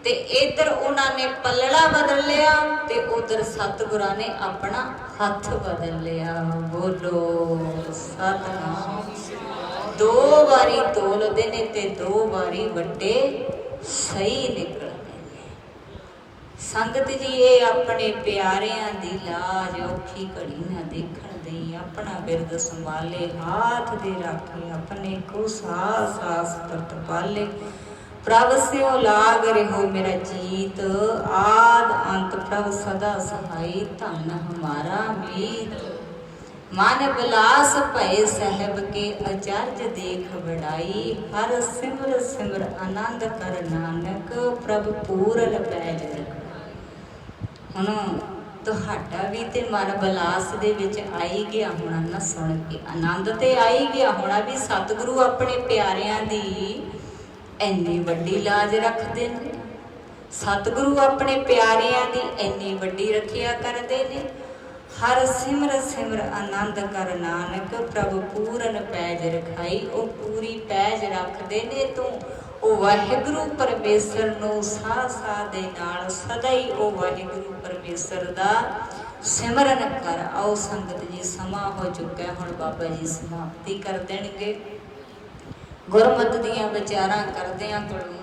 ਤੇ ਇੱਧਰ ਉਹਨਾਂ ਨੇ ਪੱਲੜਾ ਬਦਲ ਲਿਆ ਤੇ ਉਧਰ ਸਤਿਗੁਰਾਂ ਨੇ ਆਪਣਾ ਹੱਥ ਬਦਲ ਲਿਆ। ਬੋਲੋ ਸਤਿਨਾਮ। 2 ਵਾਰੀ ਤੋਲਦੇ ਨੇ ਤੇ 2 ਵਾਰੀ ਵੱਡੇ ਸਹੀ ਨਿਕਲਦੇ ਨੇ। ਸੰਗਤ ਜੀ, ਇਹ ਆਪਣੇ ਪਿਆਰਿਆਂ ਦੀ ਲਾਜ ਔਖੀ ਘੜੀ ਨਾ ਦੇਖਣ ਦੇਈ, ਆਪਣਾ ਬਿਰਦ ਸੰਭਾਲੇ, ਹਾਥ ਦੇ ਰਾਖੇ ਆਪਣੇ ਕੋ ਸਾਸ ਸਾਸ ਤਤ ਪਾਲੇ। ਪ੍ਰਭ ਸਿਓ ਲਾਗ ਰਹੋ ਮੇਰਾ ਜੀਤ, ਆਦ ਅੰਤ ਪ੍ਰਭ ਸਦਾ ਸਹਾਈ, ਧਨ ਹਮਾਰਾ ਮੀਤ। ਮਨ ਬਿਲਾਸ ਭਏ ਸਾਹਿਬ ਕੇ ਅਚਰਜ ਦੇਖ ਵਡਾਈ, ਹਰ ਸਿਮਰ ਸਿਮਰ ਆਨੰਦ ਕਰ ਨਾਨਕ, ਪ੍ਰਭ ਪੂਰਨ ਪੈਜ ਰਖਾਈ। ਹੁਣ ਤੁਹਾਡਾ ਵੀ ਤੇ ਮਨ ਬਿਲਾਸ ਦੇ ਵਿੱਚ ਆਈ ਗਿਆ ਹੋਣਾ ਨਾ, ਸੁਣ ਕੇ ਆਨੰਦ ਤੇ ਆਈ ਗਿਆ ਹੋਣਾ ਵੀ ਸਤਿਗੁਰੂ ਆਪਣੇ ਪਿਆਰਿਆਂ ਦੀ ਇੰਨੀ ਵੱਡੀ ਲਾਜ ਰੱਖਦੇ ਨੇ, ਸਤਿਗੁਰੂ ਆਪਣੇ ਪਿਆਰਿਆਂ ਦੀ ਇੰਨੀ ਵੱਡੀ ਰੱਖਿਆ ਕਰਦੇ ਨੇ। ਹਰ ਸਿਮਰ ਸਿਮਰ ਆਨੰਦ ਕਰ ਨਾਨਕ, ਪ੍ਰਭ ਪੂਰਨ ਪੈਜ ਰਖਾਈ। ਉਹ ਪੂਰੀ ਪੈਜ ਰੱਖਦੇ ਨੇ ਤੂੰ। ਉਹ ਵਾਹਿਗੁਰੂ ਪਰਮੇਸ਼ਰ ਨੂੰ ਸਾਹ ਸਾਹ ਦੇ ਨਾਲ ਸਦਾ ਹੀ ਉਹ ਵਾਹਿਗੁਰੂ ਪਰਮੇਸ਼ਰ ਦਾ ਸਿਮਰਨ ਕਰ। ਆਓ ਸੰਗਤ ਜੀ, ਸਮਾਂ ਹੋ ਚੁੱਕਾ, ਹੁਣ ਬਾਬਾ ਜੀ ਸਮਾਪਤੀ ਕਰ ਦੇਣਗੇ। ਗੁਰਮਤਿ ਦੀਆਂ ਵਿਚਾਰਾਂ ਕਰਦਿਆਂ ਕੋਲੋਂ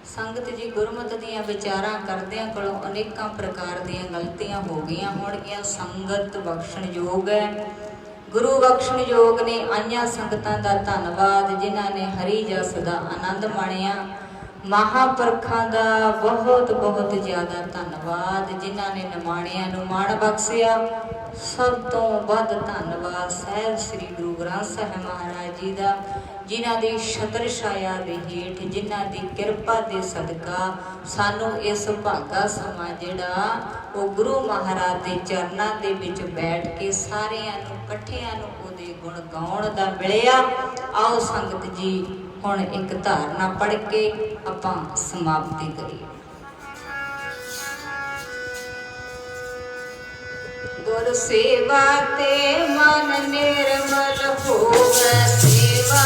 ਸੰਗਤ ਜੀ, ਗੁਰਮਤਿ ਦੀਆਂ ਵਿਚਾਰਾਂ ਕਰਦਿਆਂ ਕੋਲੋਂ ਅਨੇਕਾਂ ਪ੍ਰਕਾਰ ਦੀਆਂ ਗਲਤੀਆਂ ਹੋ ਗਈਆਂ ਹੋਣਗੀਆਂ। ਸੰਗਤ ਬਖਸ਼ਣ ਯੋਗ ਹੈ, ਗੁਰੂ ਬਖਸ਼ਣ ਯੋਗ ਨੇ। ਆਈਆਂ ਸੰਗਤਾਂ ਦਾ ਧੰਨਵਾਦ, ਜਿਨ੍ਹਾਂ ਨੇ ਹਰੀ ਜਸ ਦਾ ਆਨੰਦ ਮਾਣਿਆ। ਮਹਾਂਪੁਰਖਾਂ ਦਾ ਬਹੁਤ ਬਹੁਤ ਜ਼ਿਆਦਾ ਧੰਨਵਾਦ, ਜਿਨ੍ਹਾਂ ਨੇ ਨਿਮਾਣਿਆਂ ਨੂੰ ਮਾਣ ਬਖਸ਼ਿਆ। ਸਭ ਤੋਂ ਵੱਧ ਧੰਨਵਾਦ ਸਾਹਿਬ ਸ੍ਰੀ ਗੁਰੂ ਗ੍ਰੰਥ ਸਾਹਿਬ ਮਹਾਰਾਜ ਜੀ ਦਾ, ਜਿਨ੍ਹਾਂ ਦੀ ਛਤਰ ਛਾਇਆ ਦੇ ਹੇਠ, ਜਿਨ੍ਹਾਂ ਦੀ ਕਿਰਪਾ ਦੇ ਸਦਕਾ ਸਾਨੂੰ ਇਸ ਭਾਗਾ ਸਮਾਂ ਜਿਹੜਾ ਉਹ ਗੁਰੂ ਮਹਾਰਾਜ ਦੇ ਚਰਨਾਂ ਦੇ ਵਿੱਚ ਬੈਠ ਕੇ ਸਾਰਿਆਂ ਨੂੰ ਇਕੱਠਿਆਂ ਨੂੰ ਉਹਦੇ ਗੁਣ ਗਾਉਣ ਦਾ ਮਿਲਿਆ। ਆਓ ਸੰਗਤ ਜੀ, ਹੁਣ ਇੱਕ ਧਾਰਨਾ ਪੜ੍ਹ ਕੇ ਆਪਾਂ ਸਮਾਪਤੀ ਕਰੀਏ। ਗੁਰ ਸੇਵਾ ਤੇ ਮਨ ਨਿਰਮਲ ਹੋਵੇ, ਸੇਵਾ